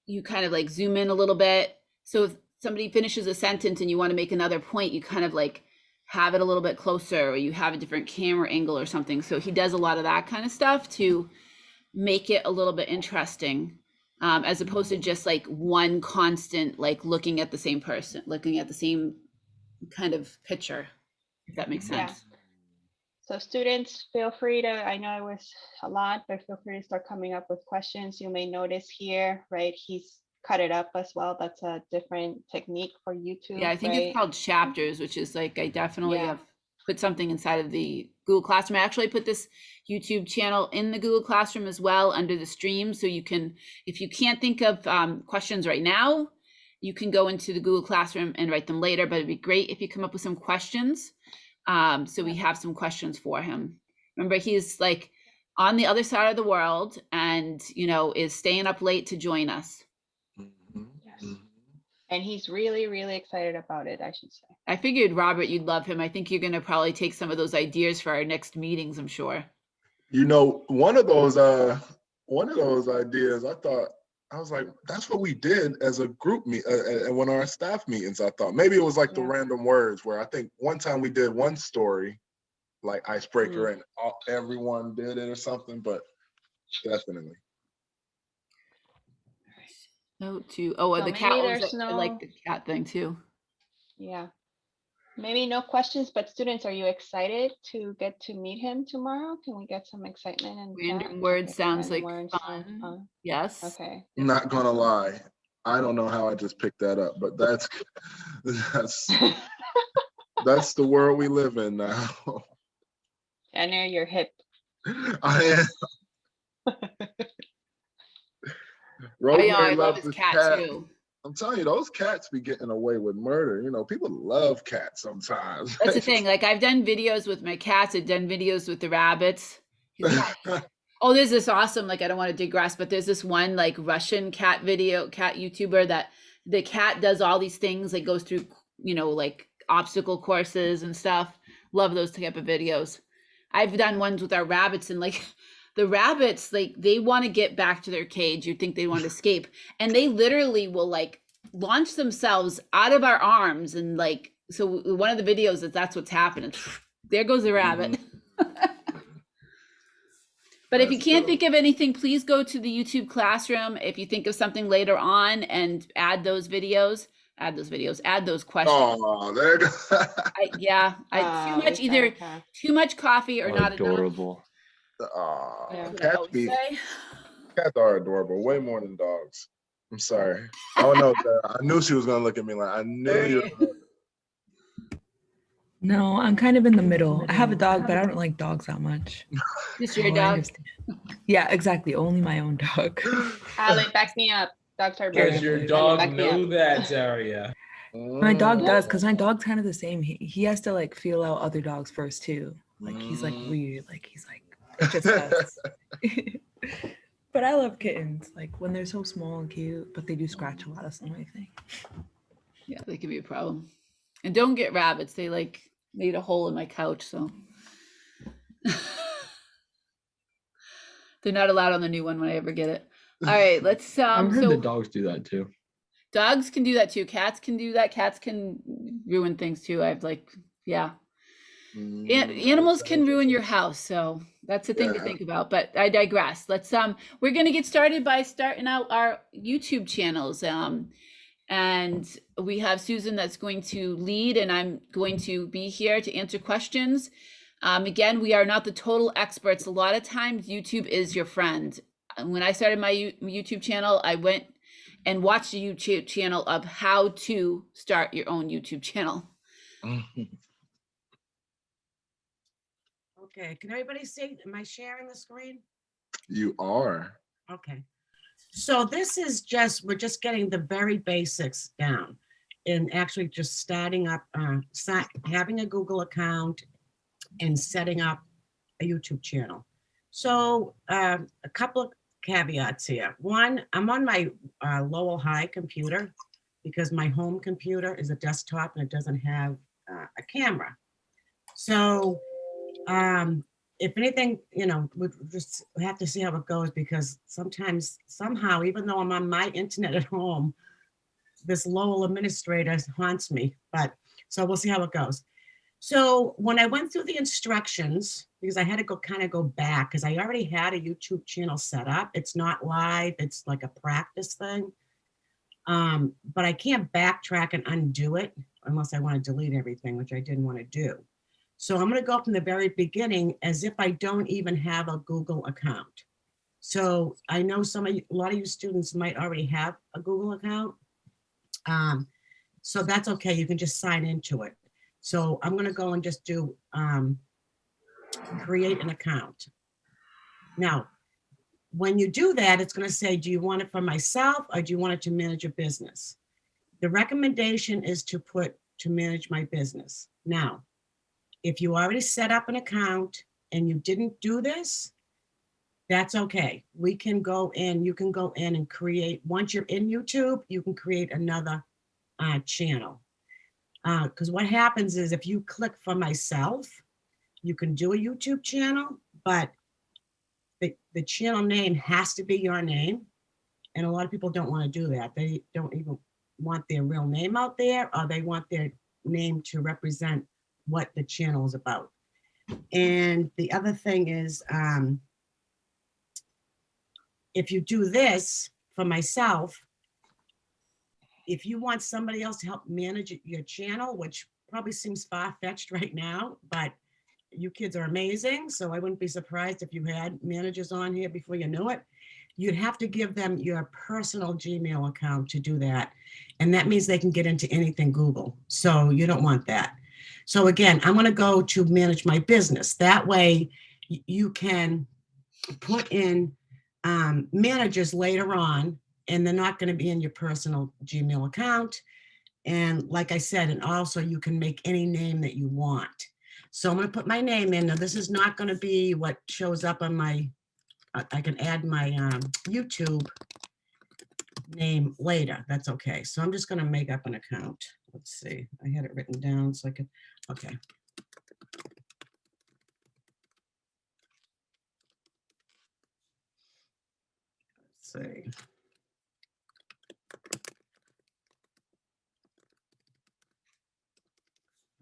you kind of like zoom in a little bit. So if somebody finishes a sentence and you want to make another point, you kind of like have it a little bit closer, or you have a different camera angle or something. So he does a lot of that kind of stuff to make it a little bit interesting. As opposed to just like one constant, like looking at the same person, looking at the same kind of picture, if that makes sense. Yeah. So students, feel free to, I know it was a lot, but feel free to start coming up with questions. You may notice here, right, he's cut it up as well. That's a different technique for YouTube. Yeah, I think right? it's called chapters, which is like, I definitely Yeah. have put something inside of the Google Classroom. I actually put this YouTube channel in the Google Classroom as well under the stream. So you can, if you can't think of questions right now, you can go into the Google Classroom and write them later, but it'd be great if you come up with some questions. So we have some questions for him. Remember, he's like on the other side of the world and, you know, is staying up late to join us. Yes. And he's really, really excited about it, I should say. I figured, Robert, you'd love him. I think you're going to probably take some of those ideas for our next meetings, I'm sure. You know, one of those ideas, I was like, that's what we did as a group meet and one of our staff meetings. I thought maybe it was like the random words, where I think one time we did one story, like icebreaker, and everyone did it or something, but definitely. Note to, So the cat maybe ones, there's I like the cat thing too. Yeah. Maybe no questions, but students, are you excited to get to meet him tomorrow? Can we get some excitement and Random words sounds like fun. Yes. Okay. I'm not gonna lie, I don't know how I just picked that up, but that's that's the world we live in now. I know you're hip. I am. Rosemary I love loves his this cat too. I'm telling you, those cats be getting away with murder. You know, people love cats sometimes. That's the thing. Like I've done videos with my cats. I've done videos with the rabbits. Oh, there's this awesome, like, I don't want to digress, but there's this one like Russian cat YouTuber that the cat does all these things, like goes through, you know, like obstacle courses and stuff. Love those type of videos. I've done ones with our rabbits, and like the rabbits, like they want to get back to their cage. You'd think they want to escape. And they literally will like launch themselves out of our arms and like So one of the videos that's what's happening. There goes the rabbit. But if you That's can't dope. think of anything, please go to the YouTube classroom. If you think of something later on and add those videos, add those questions. Oh, there you go. Too much, either too much coffee or not enough. Adorable. Aw, That's what I cats always be say. cats are adorable, way more than dogs. I'm sorry. I don't know. I knew she was gonna look at me like I knew you. No, I'm kind of in the middle. I have a dog, but I don't like dogs that much. Just your So I dog. understand. Yeah, exactly. Only my own dog. Ali, back me up. Dogs are Does better. your Ali, dog back me know up. that, Zaria? My dog does, because my dog's kind of the same. He has to like feel out other dogs first too. Like he's like weird. Like he's like it's just us. But I love kittens. Like when they're so small and cute, but they do scratch a lot. That's the only thing. Yeah, they can be a problem. And don't get rabbits. They like made a hole in my couch, so they're not allowed on the new one when I ever get it. All right, let's I've heard so that dogs do that too. dogs can do that too. Cats can do that. Cats can ruin things too. I've like, yeah. Animals can ruin your house, so that's a thing to think about. But I digress. Let's we're gonna get started by starting out our YouTube channels. And we have Susan that's going to lead, and I'm going to be here to answer questions. Again, we are not the total experts. A lot of times YouTube is your friend. When I started my YouTube channel, I went and watched a YouTube channel of how to start your own YouTube channel. Okay, can everybody see? Am I sharing the screen? You are. Okay. So this is just, we're just getting the very basics down and actually just starting up, having a Google account and setting up a YouTube channel. So a couple of caveats here. One, I'm on my Lowell High computer because my home computer is a desktop and it doesn't have a camera. So if anything, you know, we just have to see how it goes, because sometimes, somehow, even though I'm on my internet at home, this Lowell administrator haunts me. But so we'll see how it goes. So when I went through the instructions, because I had to kind of go back, because I already had a YouTube channel set up. It's not live, it's like a practice thing. But I can't backtrack and undo it unless I want to delete everything, which I didn't want to do. So I'm going to go from the very beginning as if I don't even have a Google account. So I know a lot of you students might already have a Google account. So that's okay. You can just sign into it. So I'm going to go and just do create an account. Now, when you do that, it's going to say, do you want it for myself or do you want it to manage a business? The recommendation is to put to manage my business. Now, if you already set up an account and you didn't do this, that's okay. We can go in, you can go in and create, once you're in YouTube, you can create another channel. Because what happens is if you click for myself, you can do a YouTube channel, but the channel name has to be your name. And a lot of people don't want to do that. They don't even want their real name out there, or they want their name to represent what the channel is about. And the other thing is, if you do this for myself, if you want somebody else to help manage your channel, which probably seems far-fetched right now, but you kids are amazing, so I wouldn't be surprised if you had managers on here before you knew it. You'd have to give them your personal Gmail account to do that. And that means they can get into anything Google. So you don't want that. So again, I'm going to go to manage my business. That way you can put in managers later on, and they're not going to be in your personal Gmail account. And like I said, and also you can make any name that you want. So I'm going to put my name in. Now, this is not going to be what shows up on my, I can add my YouTube name later. That's okay. So I'm just going to make up an account. Let's see. I had it written down so I could, okay. Let's see.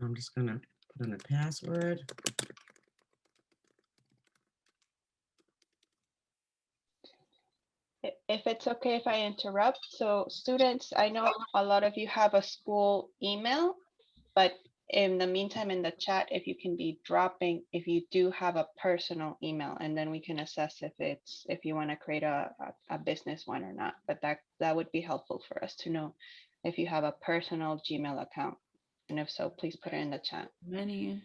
I'm just gonna put in a password. If it's okay if I interrupt, so students, I know a lot of you have a school email, but in the meantime, in the chat, if you can be dropping, if you do have a personal email, and then we can assess if you want to create a business one or not. But that would be helpful for us to know if you have a personal Gmail account. And if so, please put it in the chat. Many.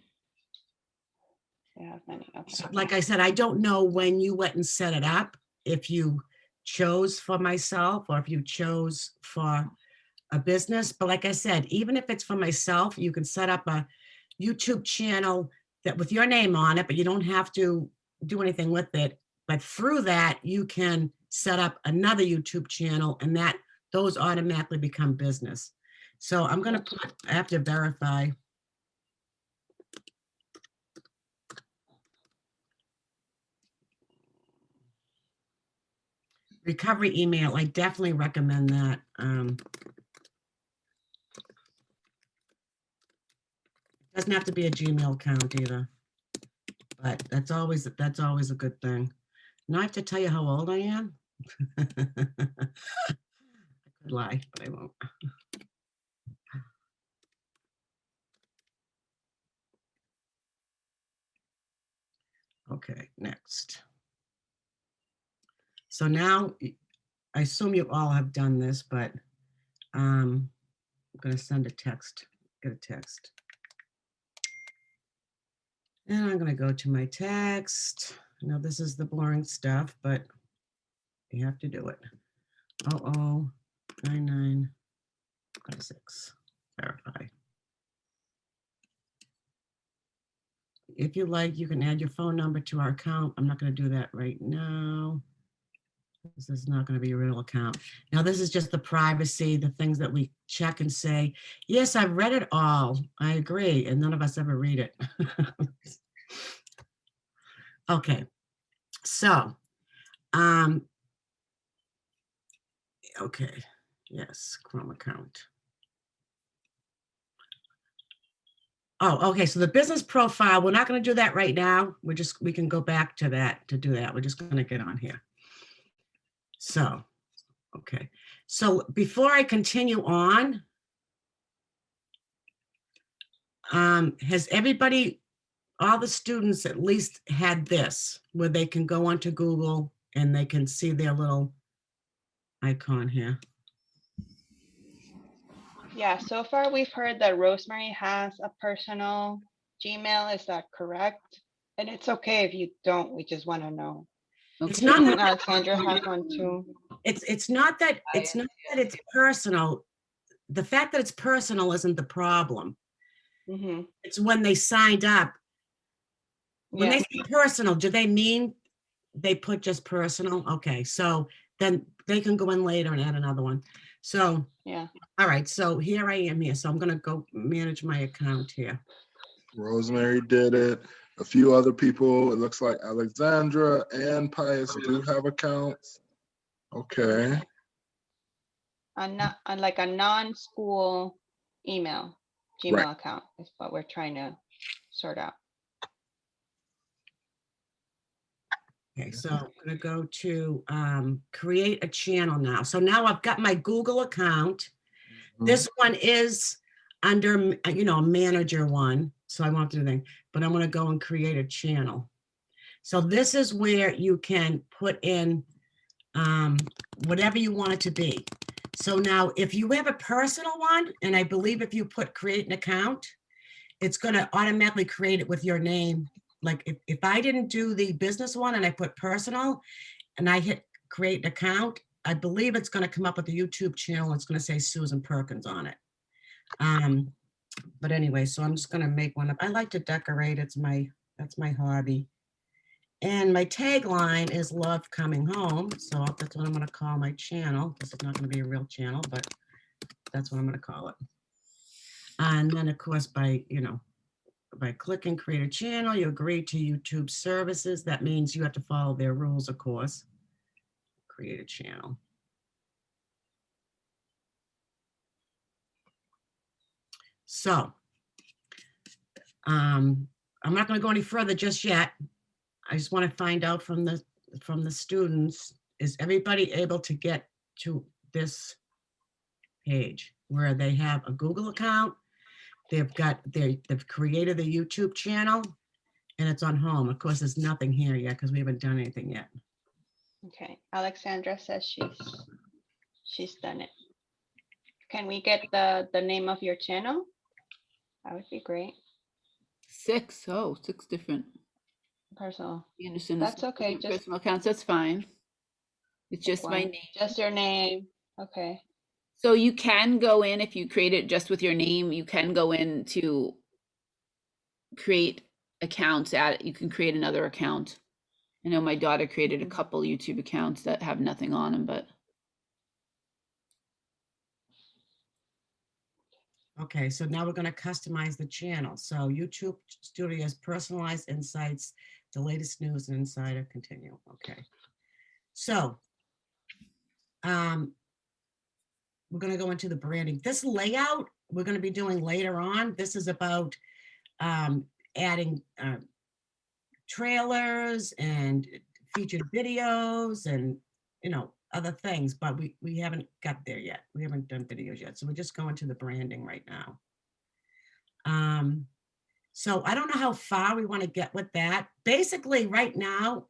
You have many, okay. So, like I said, I don't know when you went and set it up, if you chose for myself or if you chose for a business. But like I said, even if it's for myself, you can set up a YouTube channel that with your name on it, but you don't have to do anything with it. But through that, you can set up another YouTube channel, and that those automatically become business. So I'm going to put, I have to verify. Recovery email, I definitely recommend that. Doesn't have to be a Gmail account either, but that's always a good thing. Now I have to tell you how old I am. I could lie, but I won't. Okay, next. So now I assume you all have done this, but I'm going to send a text, get a text. And I'm going to go to my text. Now this is the boring stuff, but you have to do it. 009956. Verify. If you like, you can add your phone number to our account. I'm not going to do that right now. This is not going to be a real account. Now, this is just the privacy, the things that we check and say, yes, I've read it all. I agree. And none of us ever read it. Okay. So, okay. Yes, Chrome account. Oh, okay. So the business profile, we're not going to do that right now. We can go back to that to do that. We're just going to get on here. So, okay. So before I continue on, has everybody, all the students at least had this, where they can go onto Google and they can see their little icon here? Yeah, so far we've heard that Rosemary has a personal Gmail. Is that correct? And it's okay if you don't, we just want to know. It's not And Alexandra has one too. it's not that it's personal. The fact that it's personal isn't the problem. It's when they signed up. When they say personal, do they mean they put just personal? Okay, so then they can go in later and add another one. So yeah. All right, so here I am here. So I'm gonna go manage my account here. Rosemary did it. A few other people, it looks like Alexandra and Pius do have accounts. Okay. On like a non-school email, Gmail account is what we're trying to sort out. Okay, so I'm gonna go to create a channel now. So now I've got my Google account. This one is under, manager one. So I won't do anything, but I'm gonna go and create a channel. So this is where you can put in whatever you want it to be. So now if you have a personal one, and I believe if you put create an account, it's gonna automatically create it with your name. Like if I didn't do the business one and I put personal and I hit create an account, I believe it's going to come up with the YouTube channel. It's going to say Susan Perkins on it. But anyway, so I'm just going to make one up. I like to decorate. That's my hobby. And my tagline is love coming home. So that's what I'm going to call my channel. This is not going to be a real channel, but that's what I'm going to call it. And then of course, by clicking create a channel, you agree to YouTube services. That means you have to follow their rules, of course. Create a channel. So I'm not going to go any further just yet. I just want to find out from the students, is everybody able to get to this page where they have a Google account? They've created the YouTube channel, and it's on home. Of course, there's nothing here yet because we haven't done anything yet. Okay, Alexandra says she's done it. Can we get the name of your channel? That would be great. 6. Oh, 6 different. Personal. Anderson. That's okay. Just Personal accounts. That's fine. It's just my one. name. Just your name. Okay. So you can go in, if you create it just with your name, you can go in to create accounts you can create another account. I know my daughter created a couple YouTube accounts that have nothing on them, but. Okay, so now we're going to customize the channel. So YouTube Studios personalized insights, the latest news and insider continue. Okay. So we're going to go into the branding. This layout we're going to be doing later on. This is about adding trailers and featured videos and, other things, but we haven't got there yet. We haven't done videos yet. So we're just going to the branding right now. So I don't know how far we want to get with that. Basically right now,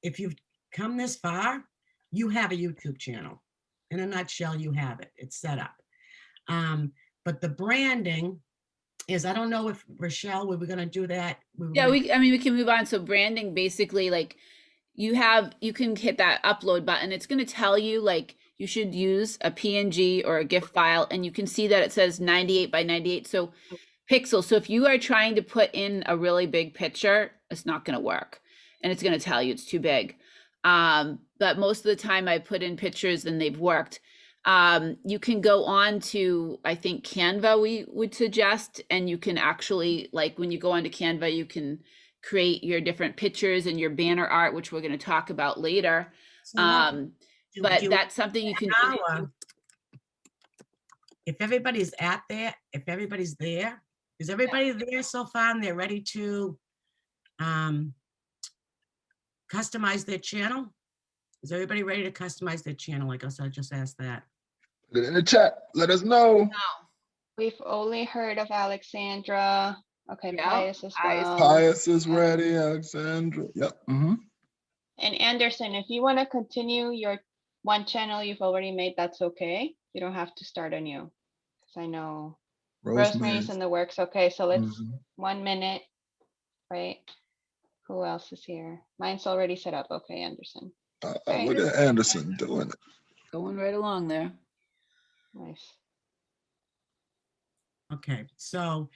if you've come this far, you have a YouTube channel. In a nutshell, you have it. It's set up. But the branding is, I don't know if Rochelle, we were going to do that. Yeah, we can move on. So branding, basically, like you can hit that upload button. It's going to tell you like you should use a PNG or a GIF file, and you can see that it says 98 by 98. So pixels. So if you are trying to put in a really big picture, it's not going to work, and it's going to tell you it's too big. But most of the time I put in pictures and they've worked. You can go on to, I think, Canva, we would suggest, and you can actually, like when you go onto Canva, you can create your different pictures and your banner art, which we're going to talk about later. But that's something you can do. If everybody's there, is everybody there so far and they're ready to customize their channel? Is everybody ready to customize their channel? I guess I just asked that. Put it in the chat. Let us know. No. We've only heard of Alexandra. Okay, Yeah, Pius as well. Pius is ready, Alexandra. Yep. And Anderson, if you want to continue your one channel you've already made, that's okay. You don't have to start a new. Because I know Rosemary's in the works. Okay, so let's 1 minute, right? Who else is here? Mine's already set up. Okay, Anderson. Look at Anderson doing it. Going right along there. Nice. Okay, so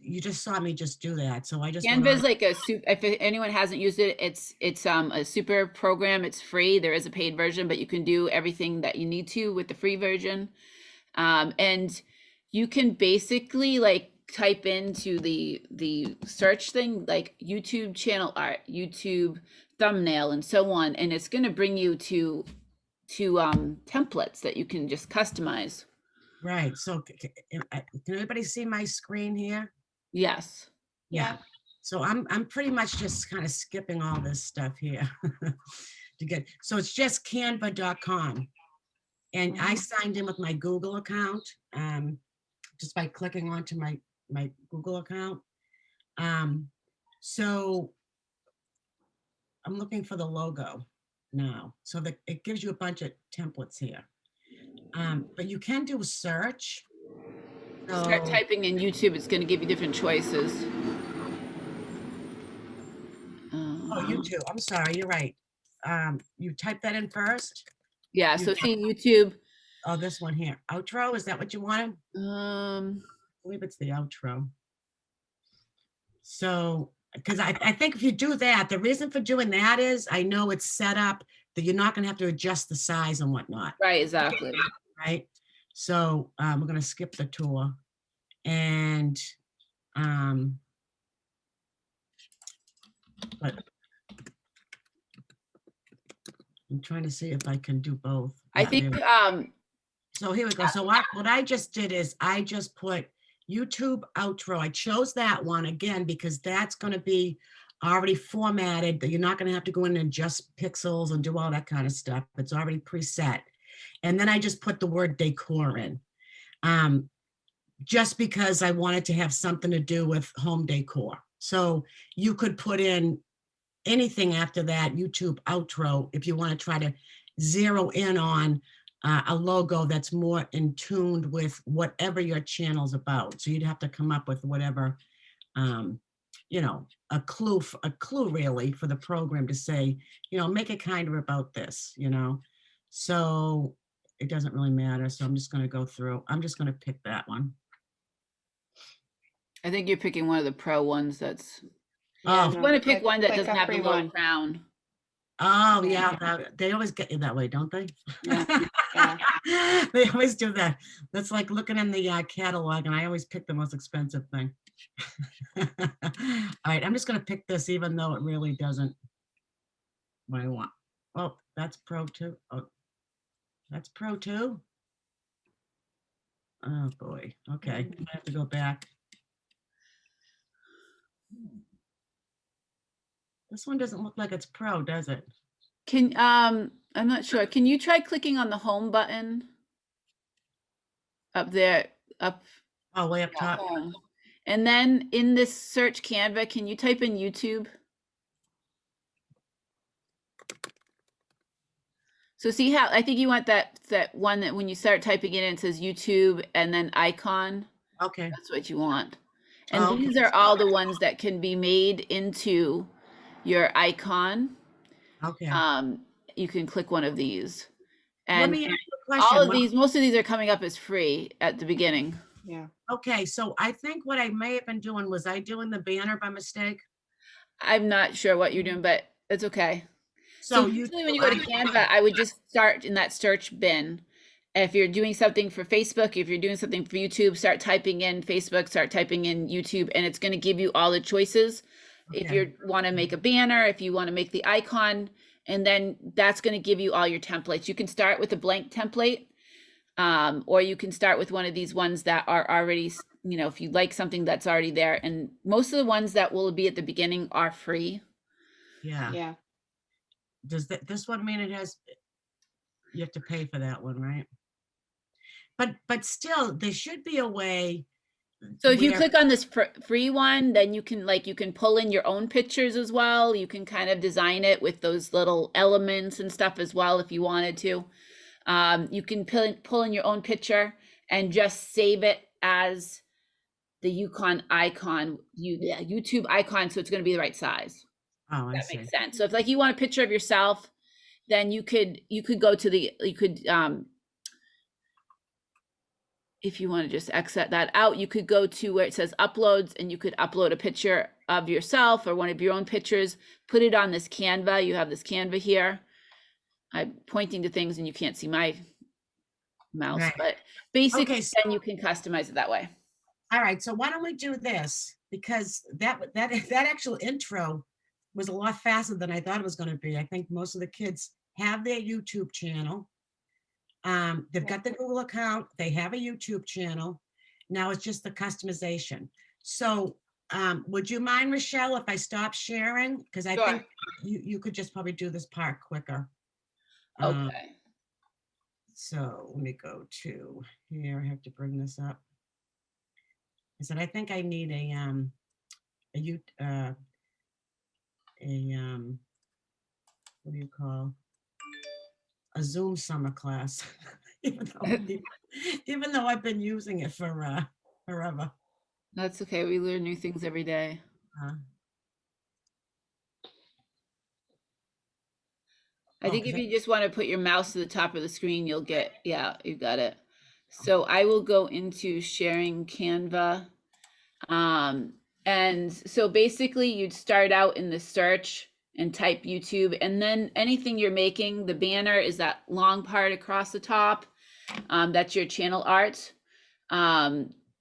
you just saw me just do that. So I just Canva is like if anyone hasn't used it, it's a super program. It's free. There is a paid version, but you can do everything that you need to with the free version. And you can basically like type into the search thing like YouTube channel art, YouTube thumbnail, and so on, and it's going to bring you to templates that you can just customize. Right. So can everybody see my screen here? Yes. Yeah. So I'm pretty much just kind of skipping all this stuff here to get. So it's just canva.com. And I signed in with my Google account just by clicking onto my Google account. So I'm looking for the logo now. So that it gives you a bunch of templates here. But you can do a search. So, start typing in YouTube. It's going to give you different choices. Oh, YouTube. I'm sorry. You're right. You type that in first. Yeah. So see YouTube. Oh, this one here. Outro. Is that what you wanted? I believe it's the outro. So, because I think if you do that, the reason for doing that is I know it's set up that you're not going to have to adjust the size and whatnot. Right. Exactly. Right. So we're going to skip the tour and but I'm trying to see if I can do both. I think so here we go. So what I just did is I just put YouTube outro. I chose that one again because that's going to be already formatted, that you're not going to have to go in and adjust pixels and do all that kind of stuff. It's already preset. And then I just put the word decor in, just because I wanted to have something to do with home decor. So you could put in anything after that YouTube outro if you want to try to zero in on a logo that's more in tune with whatever your channel's about. So you'd have to come up with whatever, you know, a clue really for the program to say, you know, make it kind of about this, you know. So it doesn't really matter. So I'm just going to go through. I'm just going to pick that one. I think you're picking one of the pro ones that's, Oh. you want to pick one that click doesn't a have the free little one. crown. Oh, yeah, they always get you that way, don't they? Yeah. Yeah. They always do that. That's like looking in the catalog, and I always pick the most expensive thing. All right, I'm just going to pick this, even though it really doesn't what I want. Oh, that's pro too. Oh, that's pro too. Oh boy. Okay, I have to go back. This one doesn't look like it's pro, does it? Can, I'm not sure. Can you try clicking on the home button? Up there, up. Oh, way up top. Home. And then in this search Canva, can you type in YouTube? So see how, I think you want that one that when you start typing it in, it says YouTube and then icon. Okay. That's what you want. And Oh, these okay. are all the ones that can be made into your icon. Okay. You can click one of these. Let And me ask you a question. all of these, most of these are coming up as free at the beginning. Yeah. Okay, so I think what I may have been doing was I doing the banner by mistake. I'm not sure what you're doing, but it's okay. So So usually when you go to Canva, I would just start in that search bin. If you're doing something for Facebook, if you're doing something for YouTube, start typing in Facebook, start typing in YouTube, and it's going to give you all the choices. If you want to make a banner, if you want to make the icon, and then that's going to give you all your templates. You can start with a blank template, or you can start with one of these ones that are already, you know, if you like something that's already there. And most of the ones that will be at the beginning are free. Yeah. Yeah. Does this one mean it has, you have to pay for that one, right? But still, there should be a way. So if you click on this free one, then you can pull in your own pictures as well. You can kind of design it with those little elements and stuff as well if you wanted to. You can pull in your own picture and just save it as the YouTube icon, so it's going to be the right size. Oh, that makes sense. So if like you want a picture of yourself, then you could go to if you want to just exit that out, you could go to where it says uploads, and you could upload a picture of yourself or one of your own pictures, put it on this Canva. You have this Canva here. I'm pointing to things and you can't see my mouse, but basically then you can customize it that way. All right, so why don't we do this? Because that actual intro was a lot faster than I thought it was going to be. I think most of the kids have their YouTube channel. They've got the Google account. They have a YouTube channel. Now it's just the customization. So would you mind, Rochelle, if I stop sharing? Because I think you could just probably do this part quicker. Okay. So let me go to here. I have to bring this up. I said, I think I need what do you call, a Zoom summer class, even though I've been using it for forever. That's okay. We learn new things every day. I think if you just want to put your mouse to the top of the screen, you'll get, yeah, you got it. So I will go into sharing Canva. And so basically you'd start out in the search and type YouTube, and then anything you're making, the banner is that long part across the top. That's your channel art.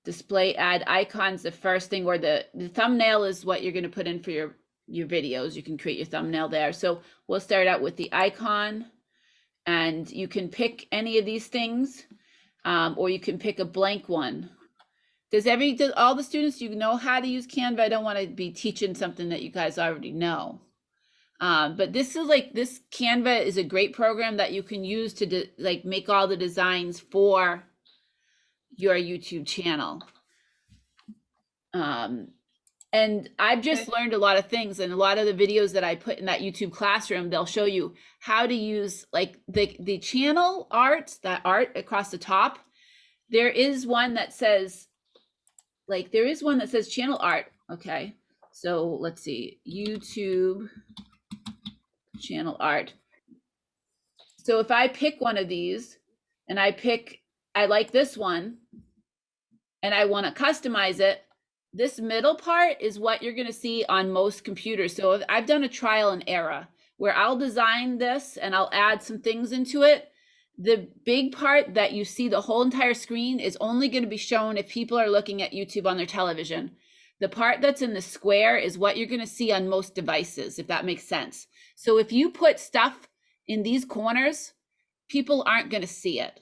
Display ad icons, the first thing, or the thumbnail is what you're going to put in for your videos. You can create your thumbnail there. So we'll start out with the icon, and you can pick any of these things, or you can pick a blank one. Does all the students, you know how to use Canva? I don't want to be teaching something that you guys already know. But this Canva is a great program that you can use to make all the designs for your YouTube channel. And I've just learned a lot of things, and a lot of the videos that I put in that YouTube classroom, they'll show you how to use like the channel art, that art across the top. There is one that says channel art. Okay. So let's see, YouTube channel art. So if I pick one of these and I like this one and I want to customize it, this middle part is what you're going to see on most computers. So I've done a trial and error where I'll design this and I'll add some things into it. The big part that you see the whole entire screen is only going to be shown if people are looking at YouTube on their television. The part that's in the square is what you're going to see on most devices, if that makes sense. So if you put stuff in these corners, people aren't going to see it.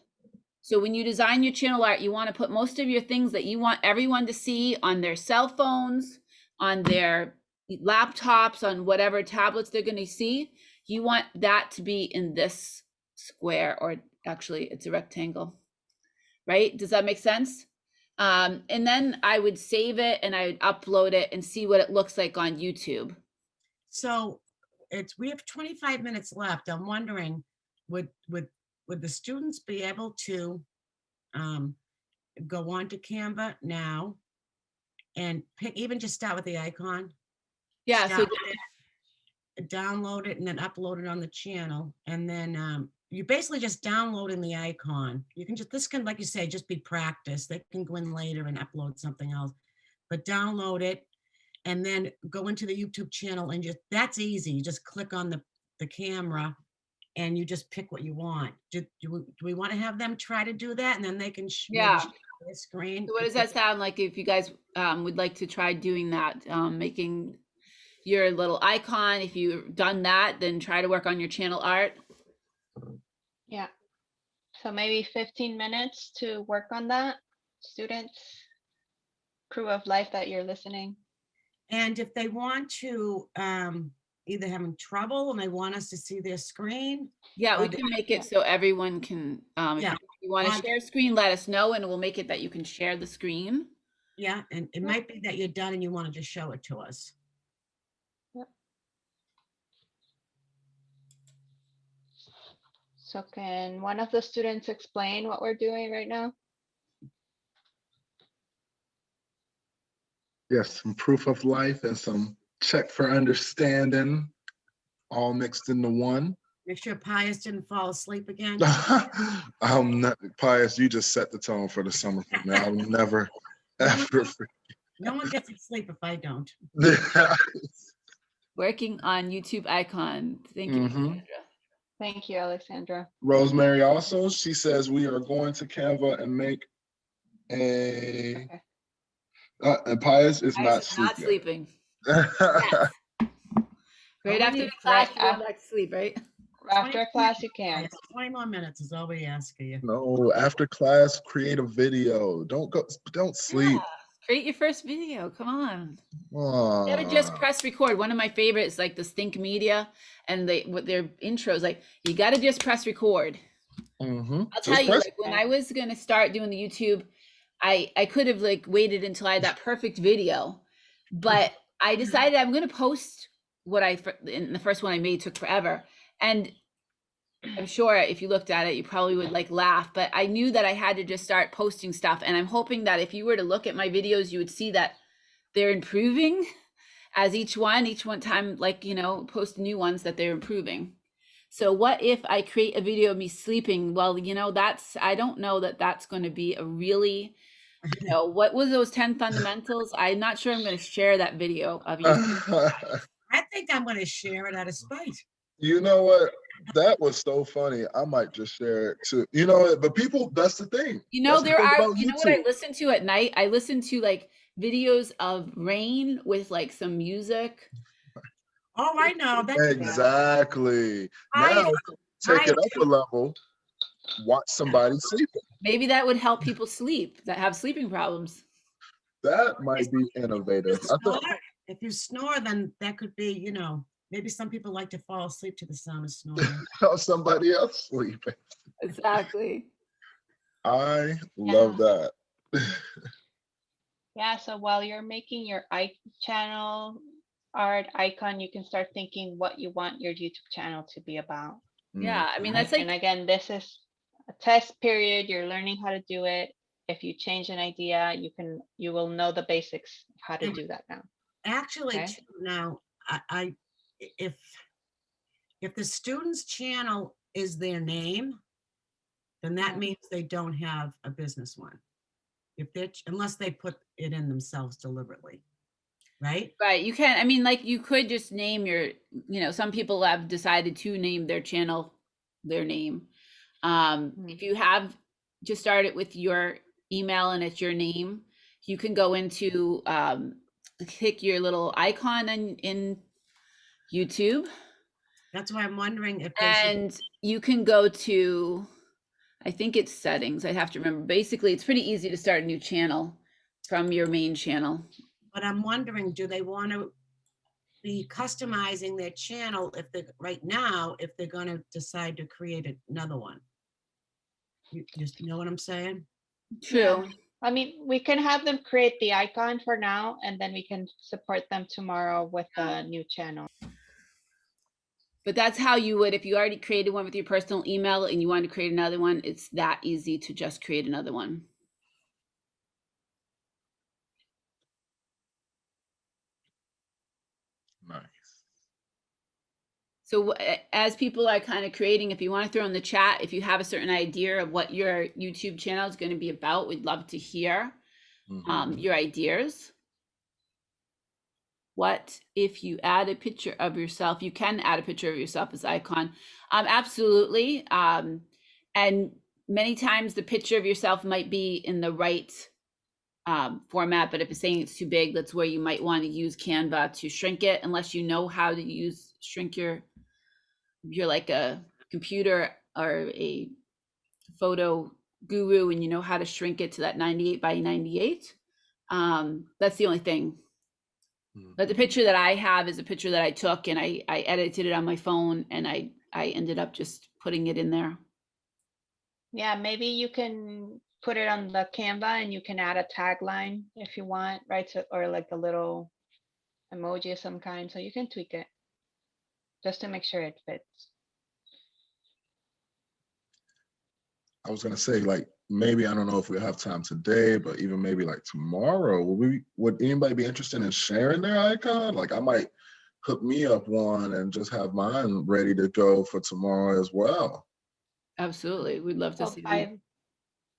So when you design your channel art, you want to put most of your things that you want everyone to see on their cell phones, on their laptops, on whatever tablets they're going to see. You want that to be in this square, or actually it's a rectangle, right? Does that make sense? And then I would save it and I would upload it and see what it looks like on YouTube. So we have 25 minutes left. I'm wondering, would the students be able to go on to Canva now and pick, even just start with the icon? Yeah, so download it and then upload it on the channel. And then you basically just downloading the icon. You can this can, like you say, just be practice. They can go in later and upload something else, but download it and then go into the YouTube channel and that's easy. You just click on the camera and you just pick what you want. Do we want to have them try to do that, and then they can maybe share the screen? So what does that sound like if you guys would like to try doing that, making your little icon? If you've done that, then try to work on your channel art. Yeah. So maybe 15 minutes to work on that, students, crew of life that you're listening. And if they want to, either having trouble and they want us to see their screen. Yeah, we can make it so everyone can, if you want to share screen, let us know and we'll make it that you can share the screen. Yeah, and it might be that you're done and you want to just show it to us. Yep. So can one of the students explain what we're doing right now? Yes, some proof of life and some check for understanding, all mixed into one. Make sure Pius didn't fall asleep again. I'm not, Pius, you just set the tone for the summer for me. I'll never, ever forget. No one gets to sleep if I don't. Working on YouTube icon. Thank you, Alexandra. Thank you, Alexandra. Rosemary also, she says we are going to Canva and make a... and Pius is not sleeping. Yes. Right after the class, you go back to sleep, right? After class, you can. 20 more minutes is all we ask of you. No, after class, create a video. Don't sleep. Yeah. Create your first video. Come on. Aww. You gotta just press record. One of my favorites, like the Think Media, and with their intros, like you gotta just press record. I'll tell you, like, when I was gonna start doing the YouTube, I could have like waited until I had that perfect video, but I decided I'm gonna post what in the first one I made took forever. And I'm sure if you looked at it, you probably would like laugh, but I knew that I had to just start posting stuff. And I'm hoping that if you were to look at my videos, you would see that they're improving as each one time, like, you know, post new ones that they're improving. So what if I create a video of me sleeping? Well, you know, I don't know that that's going to be a really, you know, what was those 10 fundamentals? I'm not sure I'm going to share that video of you. I think I'm going to share it out of spite. You know what? That was so funny. I might just share it too. You know, but people, that's the thing. You know, you know what I listen to at night? I listen to like videos of rain with like some music. Oh, I know. Exactly. Now, take it up a level. Watch somebody sleeping. Maybe that would help people sleep that have sleeping problems. That might be innovative. I thought If you snore, then that could be, you know, maybe some people like to fall asleep to the sound of snoring. somebody else sleeping. Exactly. I love that. Yeah, so while you're making your channel art icon, you can start thinking what you want your YouTube channel to be about. Yeah, I mean, Right? that's like, And again, this is a test period. You're learning how to do it. If you change an idea, you will know the basics of how to do that now. Actually, Okay. too, now, if the student's channel is their name, then that means they don't have a business one. Unless they put it in themselves deliberately, right? right, you can, I mean, like, you could just name your, you know, some people have decided to name their channel their name. If you have just start it with your email and it's your name, you can go into click your little icon in YouTube, That's why I'm wondering if they should. and you can go to, I think it's settings. I have to remember. Basically, it's pretty easy to start a new channel from your main channel. But I'm wondering, do they want to be customizing their channel if they right now, if they're going to decide to create another one? You just know what I'm saying? True. Yeah. I mean, we can have them create the icon for now, and then we can support them tomorrow with a new channel. But that's how you would, if you already created one with your personal email and you want to create another one, it's that easy to just create another one. Nice. So as people are kind of creating, if you want to throw in the chat, if you have a certain idea of what your YouTube channel is going to be about, we'd love to hear your ideas. What if you add a picture of yourself? You can add a picture of yourself as icon. Absolutely. And many times the picture of yourself might be in the right format, but if it's saying it's too big, that's where you might want to use Canva to shrink it, unless you know how to shrink you're like a computer or a photo guru and you know how to shrink it to that 98 by 98. That's the only thing. But the picture that I have is a picture that I took and I edited it on my phone, and I ended up just putting it in there. Yeah, maybe you can put it on the Canva and you can add a tagline if you want, right? So, or like a little emoji of some kind. So you can tweak it just to make sure it fits. I was gonna say, like, maybe, I don't know if we have time today, but even maybe like tomorrow, would anybody be interested in sharing their icon? Like, I might hook me up one and just have mine ready to go for tomorrow as well. Absolutely. We'd love to So see that.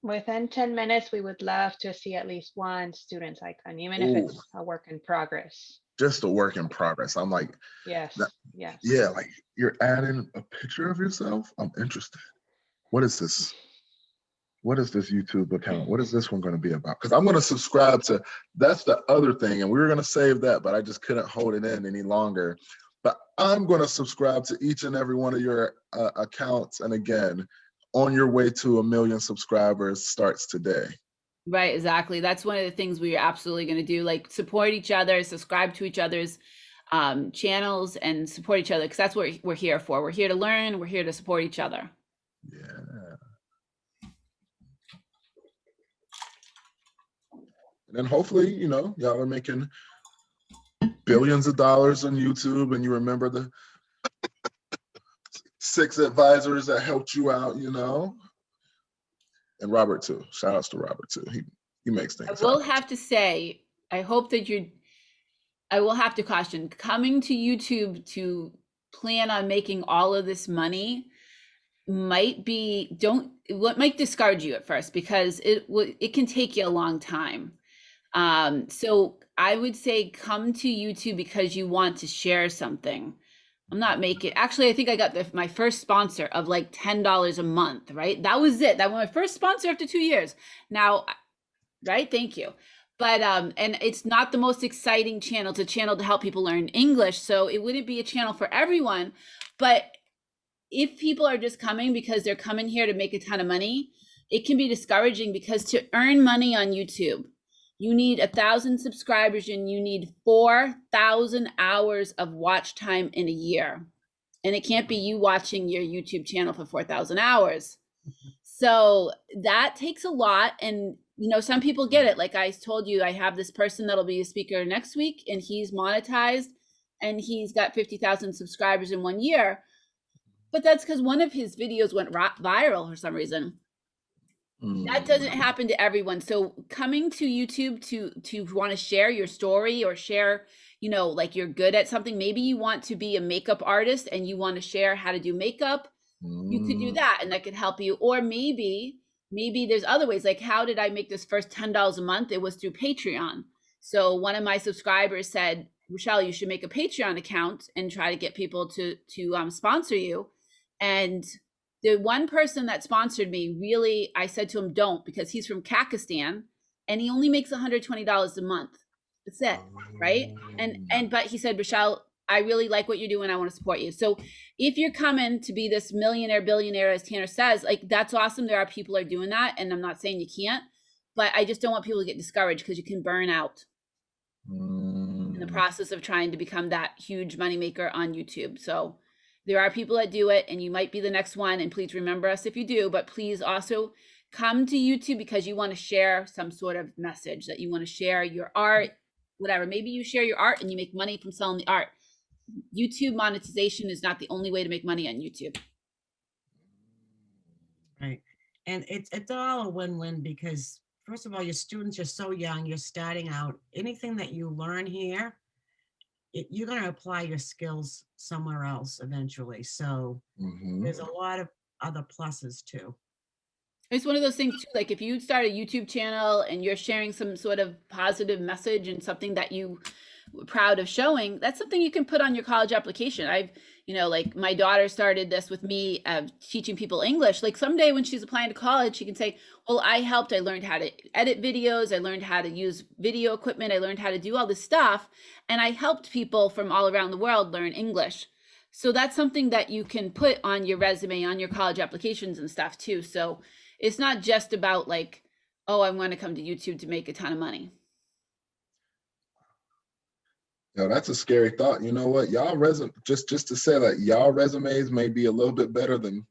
within 10 minutes, we would love to see at least one student's icon, even if it's a work in progress. Just a work in progress. I'm like, Yes, yes. yeah, like you're adding a picture of yourself. I'm interested. What is this? What is this YouTube account? What is this one going to be about? Because I'm going to subscribe to, that's the other thing. And we were going to save that, but I just couldn't hold it in any longer. But I'm going to subscribe to each and every one of your accounts. And again, on your way to 1 million subscribers starts today. Right, exactly. That's one of the things we are absolutely going to do, like support each other, subscribe to each other's channels and support each other, because that's what we're here for. We're here to learn. We're here to support each other. Yeah. And then hopefully, you know, y'all are making billions of dollars on YouTube, and you remember the 6 advisors that helped you out, you know. And Robert too. Shout outs to Robert too. He makes things I will happen. have to say, I hope that I will have to caution, coming to YouTube to plan on making all of this money might discourage you at first, because it can take you a long time. So I would say come to YouTube because you want to share something. I'm not making, actually, I think I got my first sponsor of like $10 a month, right? That was it. That was my first sponsor after 2 years. Now, right? Thank you. But, and it's not the most exciting channel. It's a channel to help people learn English. So it wouldn't be a channel for everyone. But if people are just coming because they're coming here to make a ton of money, it can be discouraging, because to earn money on YouTube, You need 1,000 subscribers and you need 4,000 hours of watch time in a year. And it can't be you watching your YouTube channel for 4,000 hours. So that takes a lot. And, you know, some people get it. Like I told you, I have this person that'll be a speaker next week and he's monetized and he's got 50,000 subscribers in 1 year. But that's because one of his videos went viral for some reason. That doesn't happen to everyone. So coming to YouTube to want to share your story or share, you know, like you're good at something. Maybe you want to be a makeup artist and you want to share how to do makeup. You could do that and that could help you. Or maybe there's other ways. Like, how did I make this first $10 a month? It was through Patreon. So one of my subscribers said, Rochelle, you should make a Patreon account and try to get people to sponsor you. And the one person that sponsored me, really, I said to him, don't, because he's from Kakistan and he only makes $120 a month. That's it, right? But he said, Rochelle, I really like what you're doing. I want to support you. So if you're coming to be this millionaire, billionaire, as Tanner says, like, that's awesome. There are people are doing that. And I'm not saying you can't, but I just don't want people to get discouraged because you can burn out in the process of trying to become that huge moneymaker on YouTube. So there are people that do it and you might be the next one. And please remember us if you do, but please also come to YouTube because you want to share some sort of message, that you want to share your art, whatever. Maybe you share your art and you make money from selling the art. YouTube monetization is not the only way to make money on YouTube. Right. And it's all a win-win because first of all, your students are so young, you're starting out. Anything that you learn here, you're going to apply your skills somewhere else eventually. So there's a lot of other pluses too. It's one of those things too, like if you start a YouTube channel and you're sharing some sort of positive message and something that you were proud of showing, that's something you can put on your college application. I've, you know, like my daughter started this with me teaching people English. Like someday when she's applying to college, she can say, well, I helped, I learned how to edit videos. I learned how to use video equipment. I learned how to do all this stuff. And I helped people from all around the world learn English. So that's something that you can put on your resume, on your college applications and stuff too. So it's not just about like, oh, I want to come to YouTube to make a ton of money. Yeah, that's a scary thought. You know what? Y'all just to say that y'all resumes may be a little bit better than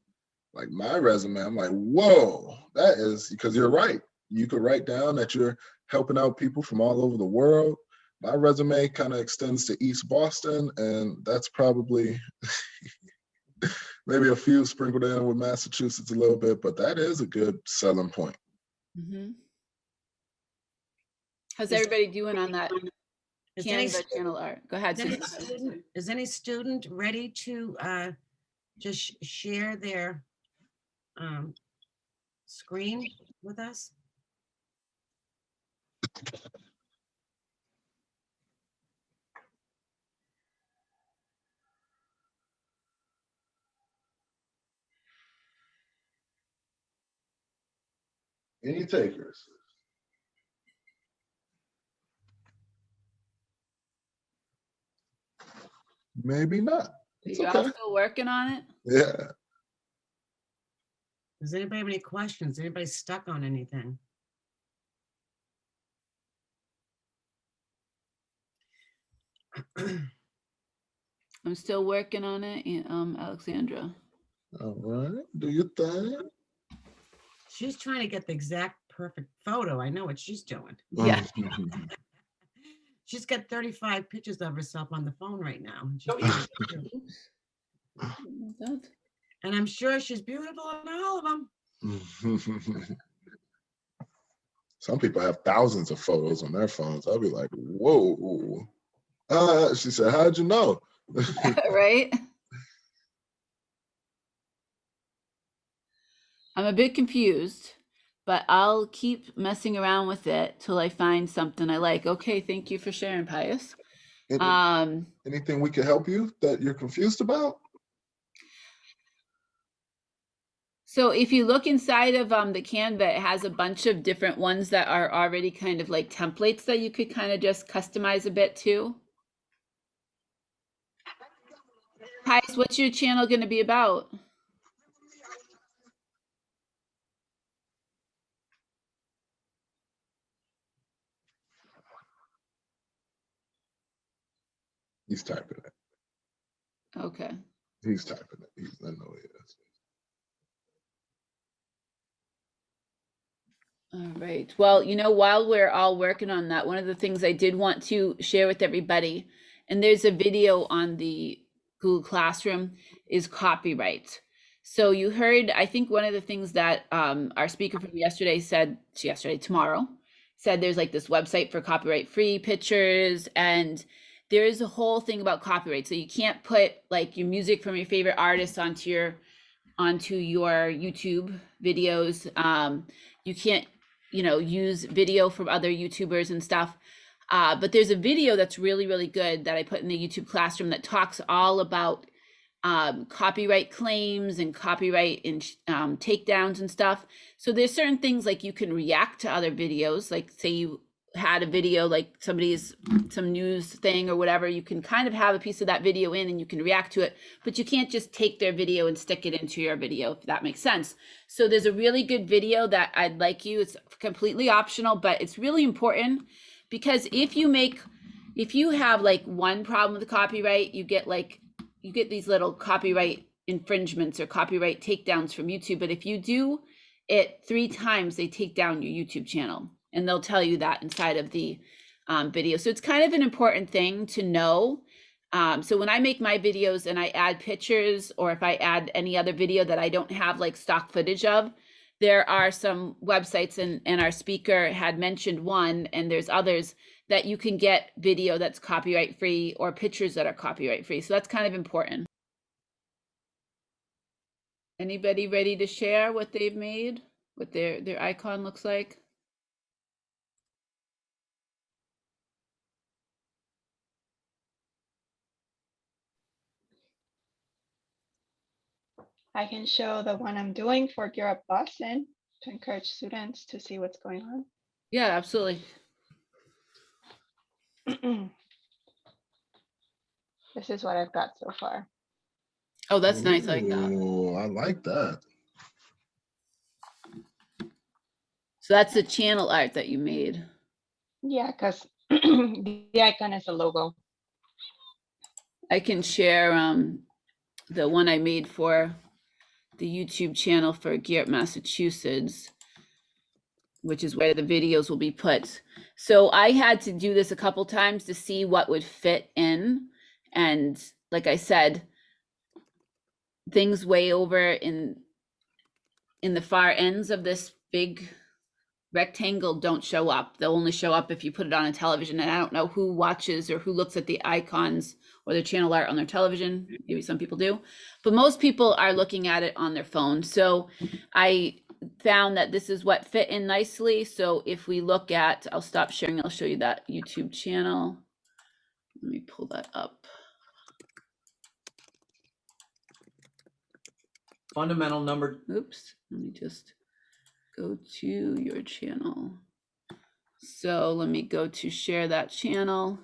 like my resume. I'm like, whoa, that is, because you're right. You could write down that you're helping out people from all over the world. My resume kind of extends to East Boston, and that's probably maybe a few sprinkled in with Massachusetts a little bit, but that is a good selling point. How's everybody doing on that Canva channel art? Go ahead, Is any student ready to just share their screen with us? Any takers? Maybe not. It's You're okay. all still working on it? Yeah. Does anybody have any questions? Anybody stuck on anything? I'm still working on it, Alexandra. All right. Do your thing. She's trying to get the exact perfect photo. I know what she's doing. Yeah. She's got 35 pictures of herself on the phone right now. And I'm sure she's beautiful in all of them. Some people have thousands of photos on their phones. I'll be like, whoa. She said, how'd you know? Right? I'm a bit confused, but I'll keep messing around with it till I find something I like. Okay, thank you for sharing, Pius. Anything we can help you that you're confused about? So if you look inside of the Canva, it has a bunch of different ones that are already kind of like templates that you could kind of just customize a bit too. Pius, what's your channel going to be about? He's typing it. Okay. He's typing it. I know he is. All right. Well, you know, while we're all working on that, one of the things I did want to share with everybody, and there's a video on the Google Classroom, is copyright. So you heard, I think one of the things that our speaker from yesterday said, tomorrow, said there's like this website for copyright-free pictures, and there is a whole thing about copyright. So you can't put like your music from your favorite artist onto your YouTube videos. You can't, you know, use video from other YouTubers and stuff. But there's a video that's really, really good that I put in the YouTube Classroom that talks all about copyright claims and copyright and takedowns and stuff. So there's certain things like you can react to other videos, like say you had a video like some news thing or whatever, you can kind of have a piece of that video in and you can react to it, but you can't just take their video and stick it into your video, if that makes sense. So there's a really good video that I'd like you, it's completely optional, but it's really important, because if you have like one problem with the copyright, you get these little copyright infringements or copyright takedowns from YouTube. But if you do it 3 times, they take down your YouTube channel, and they'll tell you that inside of the video. So it's kind of an important thing to know. So when I make my videos and I add pictures, or if I add any other video that I don't have like stock footage of, there are some websites, and our speaker had mentioned one, and there's others that you can get video that's copyright free or pictures that are copyright free. So that's kind of important. Anybody ready to share what they've made, what their icon looks like? I can show the one I'm doing for Gear Up Boston to encourage students to see what's going on. Yeah, absolutely. This is what I've got so far. Oh, that's nice. I like that. Oh, I like that. So that's the channel art that you made. Yeah, because the icon is a logo. I can share the one I made for the YouTube channel for Gear Up Massachusetts, which is where the videos will be put. So I had to do this a couple times to see what would fit in. And like I said, things way over in the far ends of this big rectangle don't show up. They'll only show up if you put it on a television. And I don't know who watches or who looks at the icons or the channel art on their television. Maybe some people do, but most people are looking at it on their phone. So I found that this is what fit in nicely. So if we look at, I'll stop sharing, I'll show you that YouTube channel. Let me pull that up. Fundamental number. Oops, let me just go to your channel. So let me go to share that channel.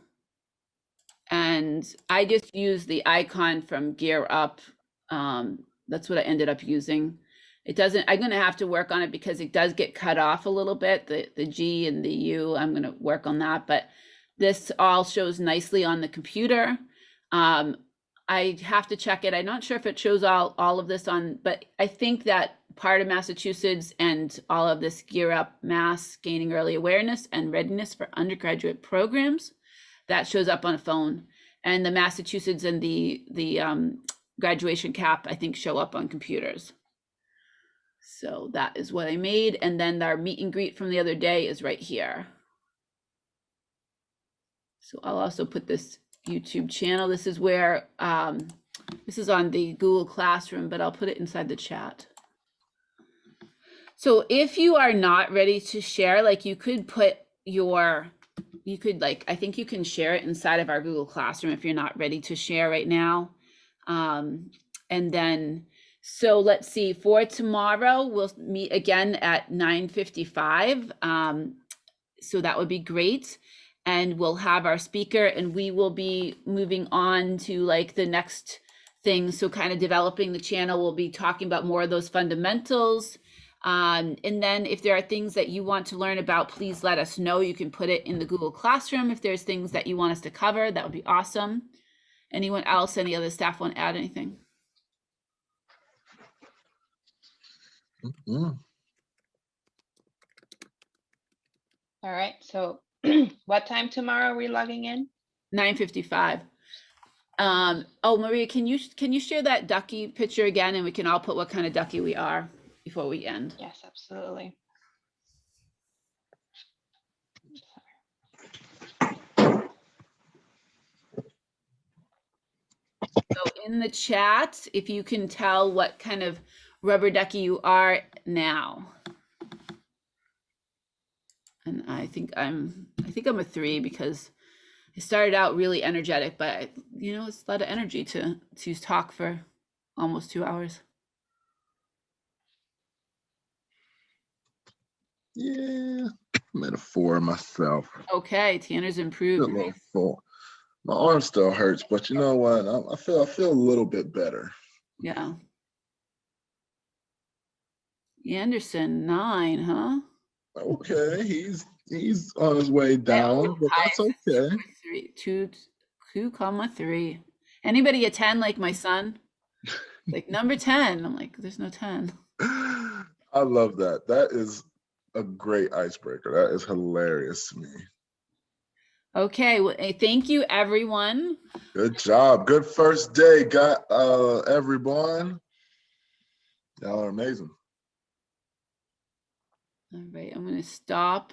And I just use the icon from Gear Up. That's what I ended up using. It doesn't, I'm gonna have to work on it because it does get cut off a little bit, the G and the U, I'm gonna work on that, but this all shows nicely on the computer. I have to check it. I'm not sure if it shows all of this on, but I think that part of Massachusetts and all of this Gear Up Mass Gaining Early Awareness and Readiness for Undergraduate Programs, that shows up on a phone. And the Massachusetts and the graduation cap, I think, show up on computers. So that is what I made. And then our meet and greet from the other day is right here. So I'll also put this YouTube channel. This is where, this is on the Google Classroom, but I'll put it inside the chat. So if you are not ready to share, like you could put your, you could like, I think you can share it inside of our Google Classroom if you're not ready to share right now. And then, so let's see, for tomorrow, we'll meet again at 9:55. So that would be great. And we'll have our speaker and we will be moving on to like the next thing. So kind of developing the channel, we'll be talking about more of those fundamentals. And then if there are things that you want to learn about, please let us know. You can put it in the Google Classroom. If there's things that you want us to cover, that would be awesome. Anyone else, any other staff want to add anything? Mm. All right, so what time tomorrow are we logging in? 9:55. Oh, Maria, can you share that ducky picture again, and we can all put what kind of ducky we are before we end? Yes, absolutely. So in the chat, if you can tell what kind of rubber ducky you are now. And I think I'm a 3 because I started out really energetic, but you know, it's a lot of energy to talk for almost 2 hours. Yeah, I'm at a 4 myself. Okay, Tanner's A improved. little 4. My arm still hurts, but you know what? I feel a little bit better. Yeah. Anderson, 9, huh? Okay, he's on his way down, but that's okay. 2,3. Anybody a 10 like my son? Like number 10. I'm like, there's no 10. I love that. That is a great icebreaker. That is hilarious to me. Okay, well, thank you, everyone. Good job. Good first day, everyone. Y'all are amazing. All right, I'm going to stop